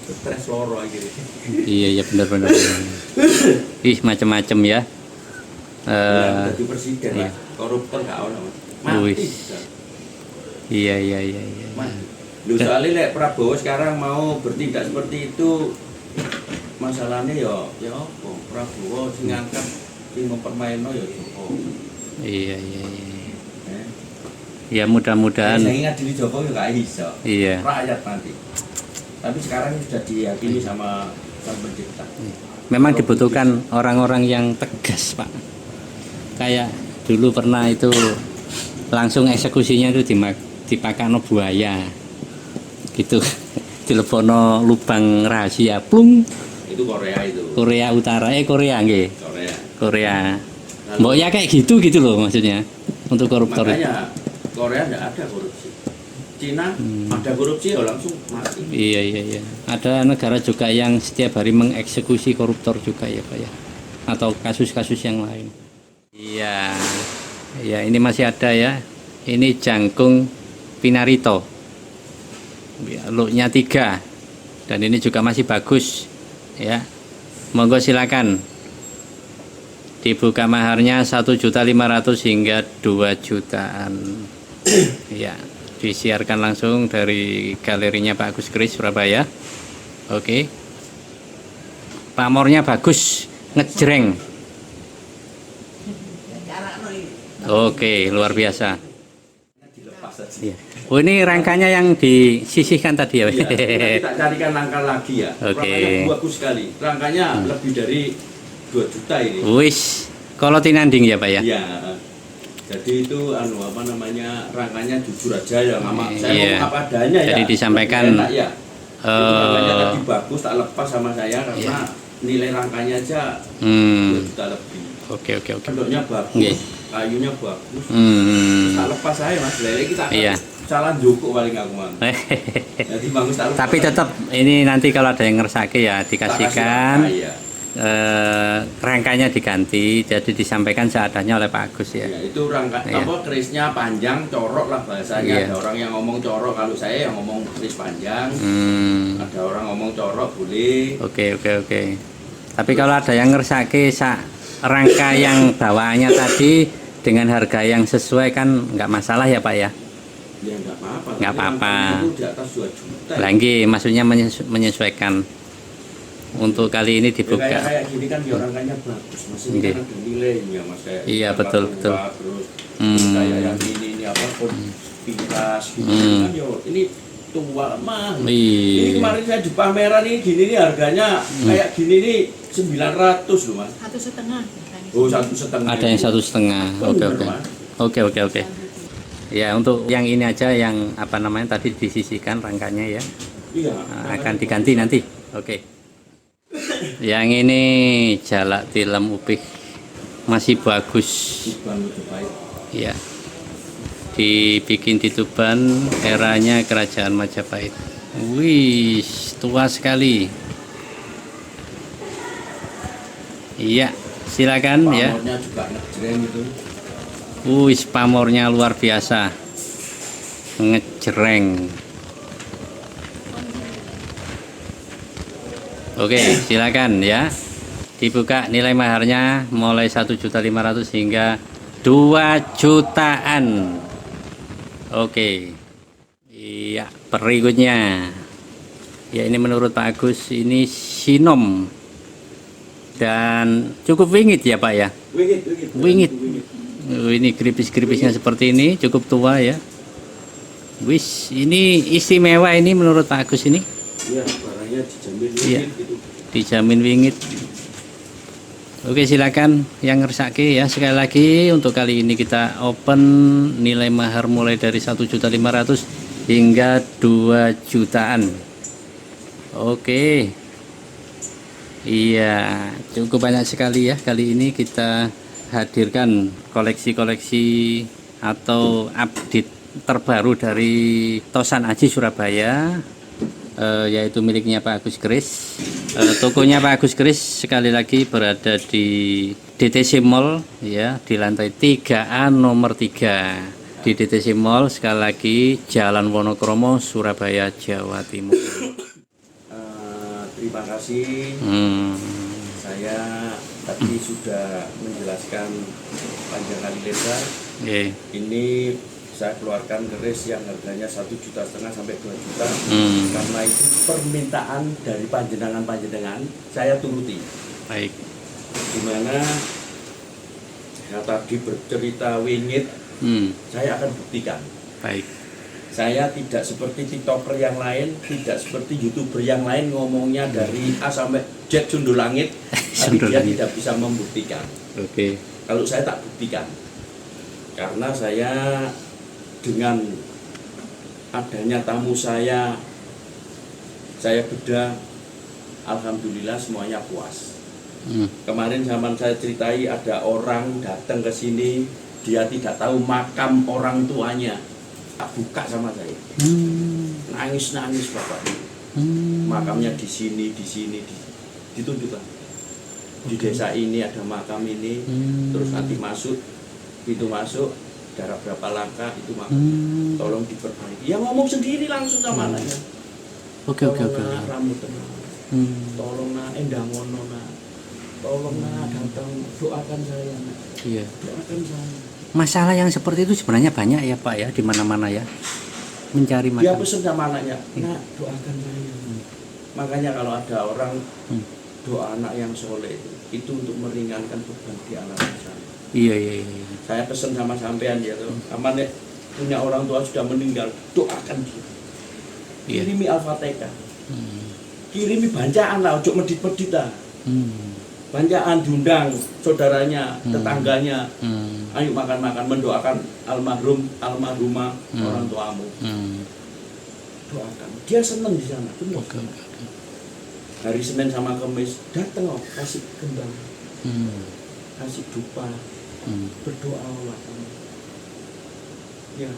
Stres loro akhirnya. Iya benar. Ih, macam-macam ya. Jadi presiden, Mas. Koruptor gak ono, Mas. Mati. Iya. Mati. Lu soalnya lek Prabowo sekarang mau bertindak seperti itu, masalahnya ya apa? Prabowo sing ngangkat sing mempermainno ya Jokowi. Iya. Ya mudah-mudahan. Saya ingat diri Jokowi gak iso. Iya. Rakyat nanti. Tapi sekarang sudah diyakini sama Sang Pencipta. Memang dibutuhkan orang-orang yang tegas, Pak. Kayak dulu pernah itu langsung eksekusinya itu dipakano buaya. Gitu. Dilepono lubang rahasia, plung. Itu Korea itu. Korea Utara, Korea nggih. Korea. Mbok ya kayak gitu loh maksudnya. Untuk koruptor. Makanya Korea enggak ada korupsi. Cina ada korupsi ya langsung mati. Iya. Ada negara juga yang setiap hari mengeksekusi koruptor juga ya, Pak ya. Atau kasus-kasus yang lain. Iya. Ya, ini masih ada ya. Ini jangkung Pinarito. Ya, looknya 3. Dan ini juga masih bagus. Ya. Monggo silakan. Dibuka maharnya 1.500.000 hingga 2 jutaan. Ya. Disiarkan langsung dari galerinya Pak Agus Kris Surabaya. Oke. Pamornya bagus, ngejreng. Oke, luar biasa. Iya. Oh, ini rangkanya yang disisihkan tadi ya. Iya, kita carikan rangka lagi ya. Oke. Rangkanya bagus sekali. Rangkanya lebih dari 2 juta ini. Wis, kalau tinanding ya Pak ya. Iya. Jadi itu rangkanya jujur aja ya, Mama. Saya ngomong apa adanya ya. Jadi disampaikan enak, ya. Rangkanya tadi bagus, tak lepas sama saya karena nilai rangkanya aja 2 juta lebih. Oke. Bentuknya bagus, kayunya bagus. Tak lepas saya Mas, lele kita salah joko paling aku mang. Jadi bagus tak lepas. Tapi tetap ini nanti kalau ada yang ngersake ya dikasihkan. rangkanya diganti, jadi disampaikan seadanya oleh Pak Agus ya. Ya, itu rangka kerisnya panjang, corok lah bahasanya. Ada orang yang ngomong corok, kalau saya yang ngomong keris panjang. Ada orang ngomong corok boleh. Oke. Tapi kalau ada yang ngersake rangka yang bawaannya tadi dengan harga yang sesuai kan nggak masalah ya Pak ya? Ya nggak apa-apa. Nggak apa-apa. Itu di atas 2 juta. Lagi, maksudnya menyesuaikan. Untuk kali ini dibuka. Kayak gini kan ya rangkanya bagus, masih kan ada nilainya Mas kayak. Iya betul. Terus kayak yang ini apa pintas gitu kan yo ini tua mah. Ini kemarin saya di pameran ini gini nih harganya kayak gini nih 900 loh Mas. 1,5. Oh 1,5. Ada yang 1,5. Oke. Ya untuk yang ini aja yang apa namanya tadi disisihkan rangkanya ya. Iya. Akan diganti nanti. Oke. Yang ini jalak tilam upik masih bagus. Ya. Dibikin di Tuban eranya Kerajaan Majapahit. Wih, tua sekali. Iya, silakan ya. Pamornya juga ngejreng itu. Wih, pamornya luar biasa. Ngejreng. Oke, silakan ya. Dibuka nilai maharnya mulai 1.500.000 hingga 2 jutaan. Oke. Iya, berikutnya. Ya ini menurut Pak Agus ini sinom. Dan cukup wingit ya Pak ya? Wingit. Ini gripis-gripisnya seperti ini, cukup tua ya. Wis, ini istimewa ini menurut Pak Agus ini? Iya, barangnya dijamin wingit gitu. Dijamin wingit. Oke, silakan yang ngersake ya. Sekali lagi untuk kali ini kita open nilai mahar mulai dari 1.500.000 hingga 2 jutaan. Oke. Iya, cukup banyak sekali ya kali ini kita hadirkan koleksi-koleksi atau update terbaru dari Tosan Aji Surabaya, yaitu miliknya Pak Agus Kris. Tokonya Pak Agus Kris sekali lagi berada di DTC Mall ya, di lantai 3A nomor 3 di DTC Mall, sekali lagi Jalan Wonokromo, Surabaya, Jawa Timur. Terima kasih. Saya tadi sudah menjelaskan panjang kali lebar. Ini saya keluarkan keris yang harganya 1,5 juta sampai 2 juta. Karena itu permintaan dari panjenengan saya turuti. Baik. Dimana saya tadi bercerita wingit, saya akan buktikan. Baik. Saya tidak seperti TikToker yang lain, tidak seperti YouTuber yang lain ngomongnya dari A sampai Z sundul langit, tapi dia tidak bisa membuktikan. Oke. Kalau saya tak buktikan, karena saya dengan adanya tamu saya bedah, alhamdulillah semuanya puas. Kemarin zaman saya ceritai ada orang datang ke sini, dia tidak tahu makam orang tuanya. Tak buka sama saya, nangis bapaknya. Makamnya di sini, ditunjukkan. Di desa ini ada makam ini, terus nanti masuk, itu masuk, jarak berapa langkah itu makam. Tolong diperbaiki. Ya ngomong sendiri langsung sama anaknya. Oke. Rambut tenang. Tolong endangono tolong datang doakan saya. Iya. Doakan saya. Masalah yang seperti itu sebenarnya banyak ya Pak ya, di mana-mana ya, mencari masalah. Dia pesen sama anaknya, doakan saya. Makanya kalau ada orang doa anak yang soleh itu untuk meringankan beban di alam sana. Iya. Saya pesen sama sampean ya tuh, aman punya orang tua sudah meninggal, doakan dia. Kirimi Al-Fatihah, kirimi bacaan lah, ojo medit-medit lah. Banyakan diundang saudaranya, tetangganya, ayo makan-makan, mendoakan almarhumah orang tuamu. Doakan, dia senang di sana. Hari Senin sama Kamis datang kasih kembang, kasih dupa, berdoa Allah. Ya,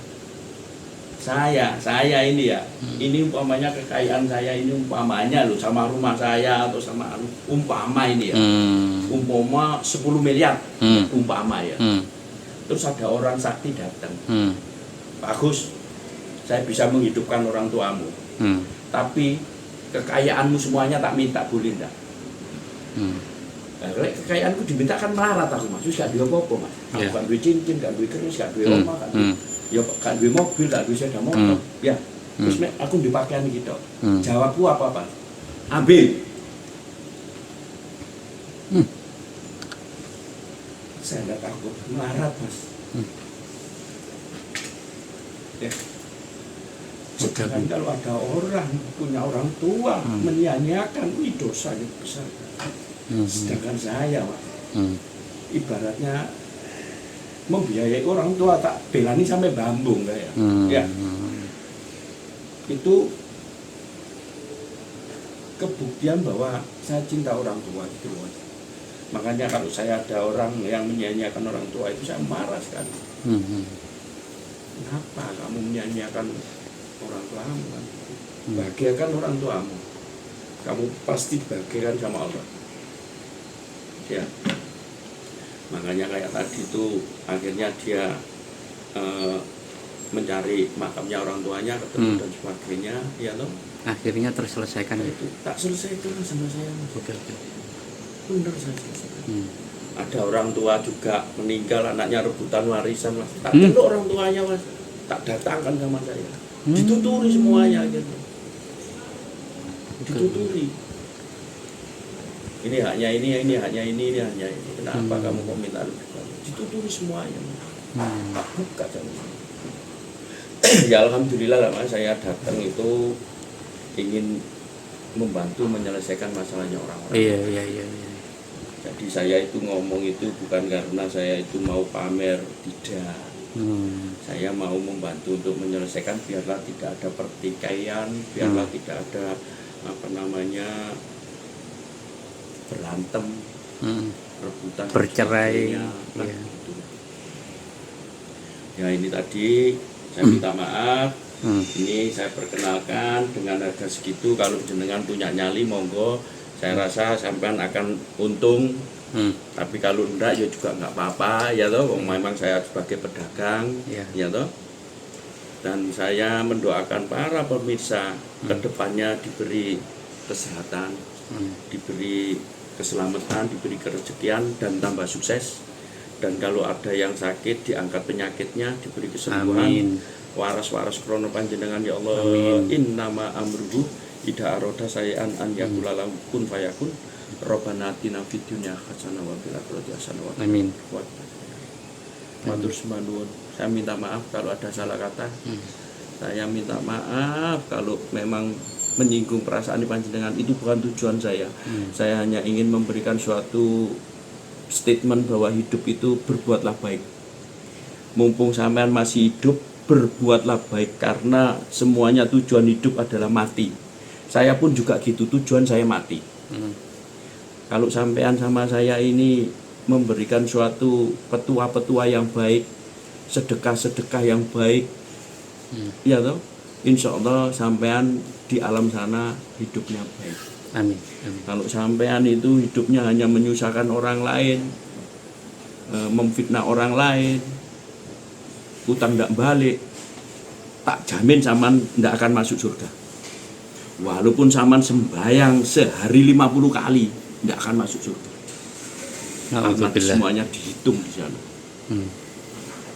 saya ini ya, ini umpamanya kekayaan saya ini umpamanya loh sama rumah saya atau sama umpama ini ya, umpama 10 miliar umpama ya. Terus ada orang sakti datang, Pak Agus, saya bisa menghidupkan orang tuamu, tapi kekayaanmu semuanya tak minta, boleh enggak? Kalau kekayaanku diminta kan melarat aku mas, terus gak duwe apa-apa mas. Aku gak duwe cincin, gak duwe keris, gak duwe omah, gak duwe ya gak duwe mobil, gak duwe sepeda motor. Ya, terus aku di pakaian gitu. Jawabku apa Pak? Ambil. Saya nggak takut melarat mas. Ya. Sedangkan kalau ada orang punya orang tua menyia-nyiakan, ini dosanya besar. Sedangkan saya Pak, ibaratnya membiayai orang tua tak belani sampai bambung kayak. Ya. Itu kebuktian bahwa saya cinta orang tua itu. Makanya kalau saya ada orang yang menyia-nyiakan orang tua itu saya marah sekali. Kenapa kamu menyia-nyiakan orang tuamu? Bahagiakan orang tuamu. Kamu pasti bahagiakan sama Allah. Ya, makanya kayak tadi itu akhirnya dia mencari makamnya orang tuanya, ketemu dan sebagainya, ya toh. Akhirnya terselesaikan itu. Tak selesaikan sama saya. Oke. Benar saya selesaikan. Ada orang tua juga meninggal, anaknya rebutan warisan mas. Tak celuk orang tuanya mas, tak datangkan sama saya. Dituturi semuanya gitu. Dituturi. Ini hanya ini hanya ini hanya ini. Kenapa kamu mau minta lebih banyak? Dituturi semuanya. Tak buka sama. Ya alhamdulillah lah mas, saya datang itu ingin membantu menyelesaikan masalahnya orang-orang. Iya. Jadi saya itu ngomong itu bukan karena saya itu mau pamer, tidak. Saya mau membantu untuk menyelesaikan biarlah tidak ada pertikaian, biarlah tidak ada berantem, rebutan, bercerai. Gitu. Ya ini tadi saya minta maaf. Ini saya perkenalkan dengan harga segitu. Kalau jenengan punya nyali monggo. Saya rasa sampean akan untung. Tapi kalau enggak ya juga enggak apa-apa ya toh. Memang saya sebagai pedagang ya toh. Dan saya mendoakan para pemirsa kedepannya diberi kesehatan, diberi keselamatan, diberi kerezekian dan tambah sukses. Dan kalau ada yang sakit diangkat penyakitnya, diberi kesembuhan. Amin. Waras-waras krono panjenengan ya Allah. Innama amruhu idza arada sayan an yaqula lahu kun fayakun. Rabbana atina fid dunya hasanah wa fil akhirati hasanah. Amin. Matur nuwun. Saya minta maaf kalau ada salah kata. Saya minta maaf kalau memang menyinggung perasaan panjenengan, itu bukan tujuan saya. Saya hanya ingin memberikan suatu statement bahwa hidup itu berbuatlah baik. Mumpung sampean masih hidup, berbuatlah baik karena semuanya tujuan hidup adalah mati. Saya pun juga gitu, tujuan saya mati. Kalau sampean sama saya ini memberikan suatu petua-petua yang baik, sedekah-sedekah yang baik, ya toh, insya Allah sampean di alam sana hidupnya baik. Amin. Kalau sampean itu hidupnya hanya menyusahkan orang lain, memfitnah orang lain, utang tidak balik, tak jamin saman tidak akan masuk surga. Walaupun saman sembahyang sehari 50 kali, tidak akan masuk surga. Karena semuanya dihitung di sana.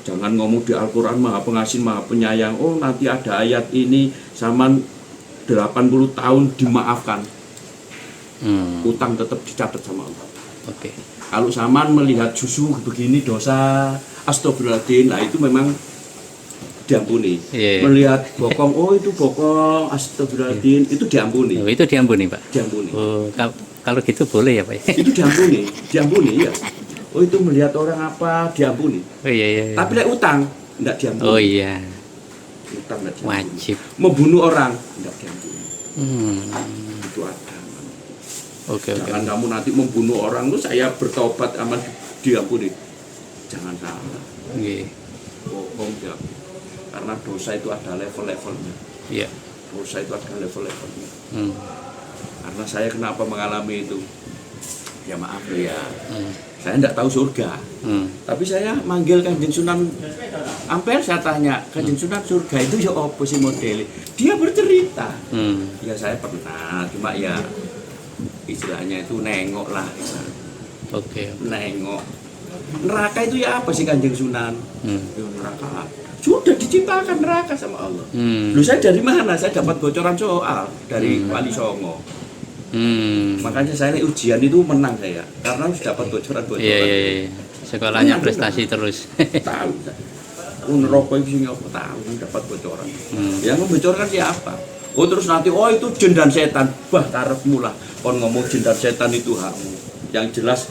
Jangan ngomong di Al-Quran Maha Pengasih Maha Penyayang. Oh nanti ada ayat ini saman 80 tahun dimaafkan. Utang tetap dicatat sama Allah. Oke. Kalau saman melihat susu begini dosa, astagfirullahaladzim, nah itu memang diampuni. Melihat bokong, oh itu bokong, astagfirullahaladzim, itu diampuni. Oh, itu diampuni Pak? Diampuni. Oh, kalau gitu boleh ya Pak? Itu diampuni ya. Oh itu melihat orang apa, diampuni. Oh iya. Tapi lek utang, enggak diampuni. Oh iya. Utang enggak diampuni. Wajib. Membunuh orang, enggak diampuni. Itu ada. Oke. Jangan kamu nanti membunuh orang itu saya bertobat aman diampuni. Jangan salah. Nggih. Bohong diampuni. Karena dosa itu ada level-levelnya. Iya. Dosa itu ada level-levelnya. Karena saya kenapa mengalami itu? Ya maaf ya. Saya tidak tahu surga. Tapi saya manggil Kanjeng Sunan Ampel, saya tanya, Kanjeng Sunan, surga itu ya apa sih modelnya? Dia bercerita. Ya saya pernah, cuma ya istilahnya itu nengok lah. Oke. Nengok. Neraka itu ya apa sih Kanjeng Sunan? Ya, neraka. Sudah diciptakan neraka sama Allah. Lu saya dari mana? Saya dapat bocoran soal dari Wali Songo. Makanya saya ujian itu menang saya karena harus dapat bocoran-bocoran. Iya. Sekolahnya prestasi terus. Tahu. Neraka itu apa tahu dapat bocoran. Yang membocorkan siapa? Oh terus nanti itu jin dan setan. Bah karepmu lah. Kon ngomong jin dan setan itu hakmu. Yang jelas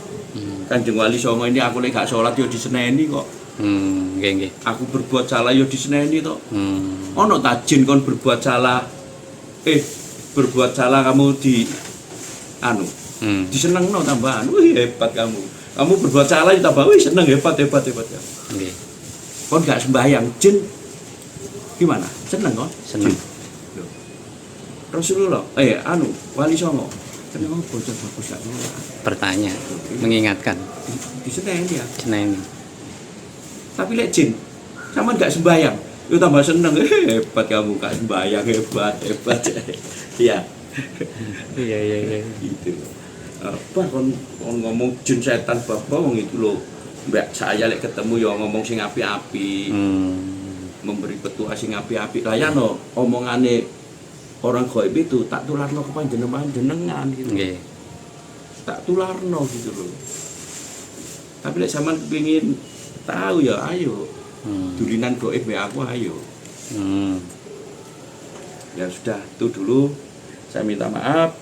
Kanjeng Wali Songo ini aku lagi gak sholat yo diseneni kok. Nggih. Aku berbuat salah yo diseneni to. Ono ta jin kon berbuat salah. Berbuat salah kamu disenengno tambahan. Wih hebat kamu. Kamu berbuat salah tambah wih seneng hebat ya. Nggih. Kon gak sembahyang jin gimana? Seneng kon? Seneng. Rasulullah, Wali Songo. Kenapa bocah bagus gak sholat? Bertanya, mengingatkan. Diseneni ya. Seneng. Tapi lek jin, sama gak sembahyang. Itu tambah seneng, hebat kamu gak sembahyang, hebat. Iya. Iya. Gitu. Apa kon ngomong jin setan bapak wong itu loh. Mbak saya lek ketemu ya ngomong sing api-api. Memberi petua sing api-api. Lah ya no, omongane orang gaib itu tak tularno ke panjenengan gitu. Nggih. Tak tularno gitu loh. Tapi lek sampean kepengin tahu ya ayo. Dulinan gaib be aku ayo. Ya sudah, itu dulu. Saya minta maaf.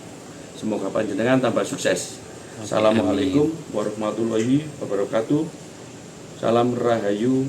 Semoga panjenengan tambah sukses. Assalamualaikum warahmatullahi wabarakatuh. Salam rahayu.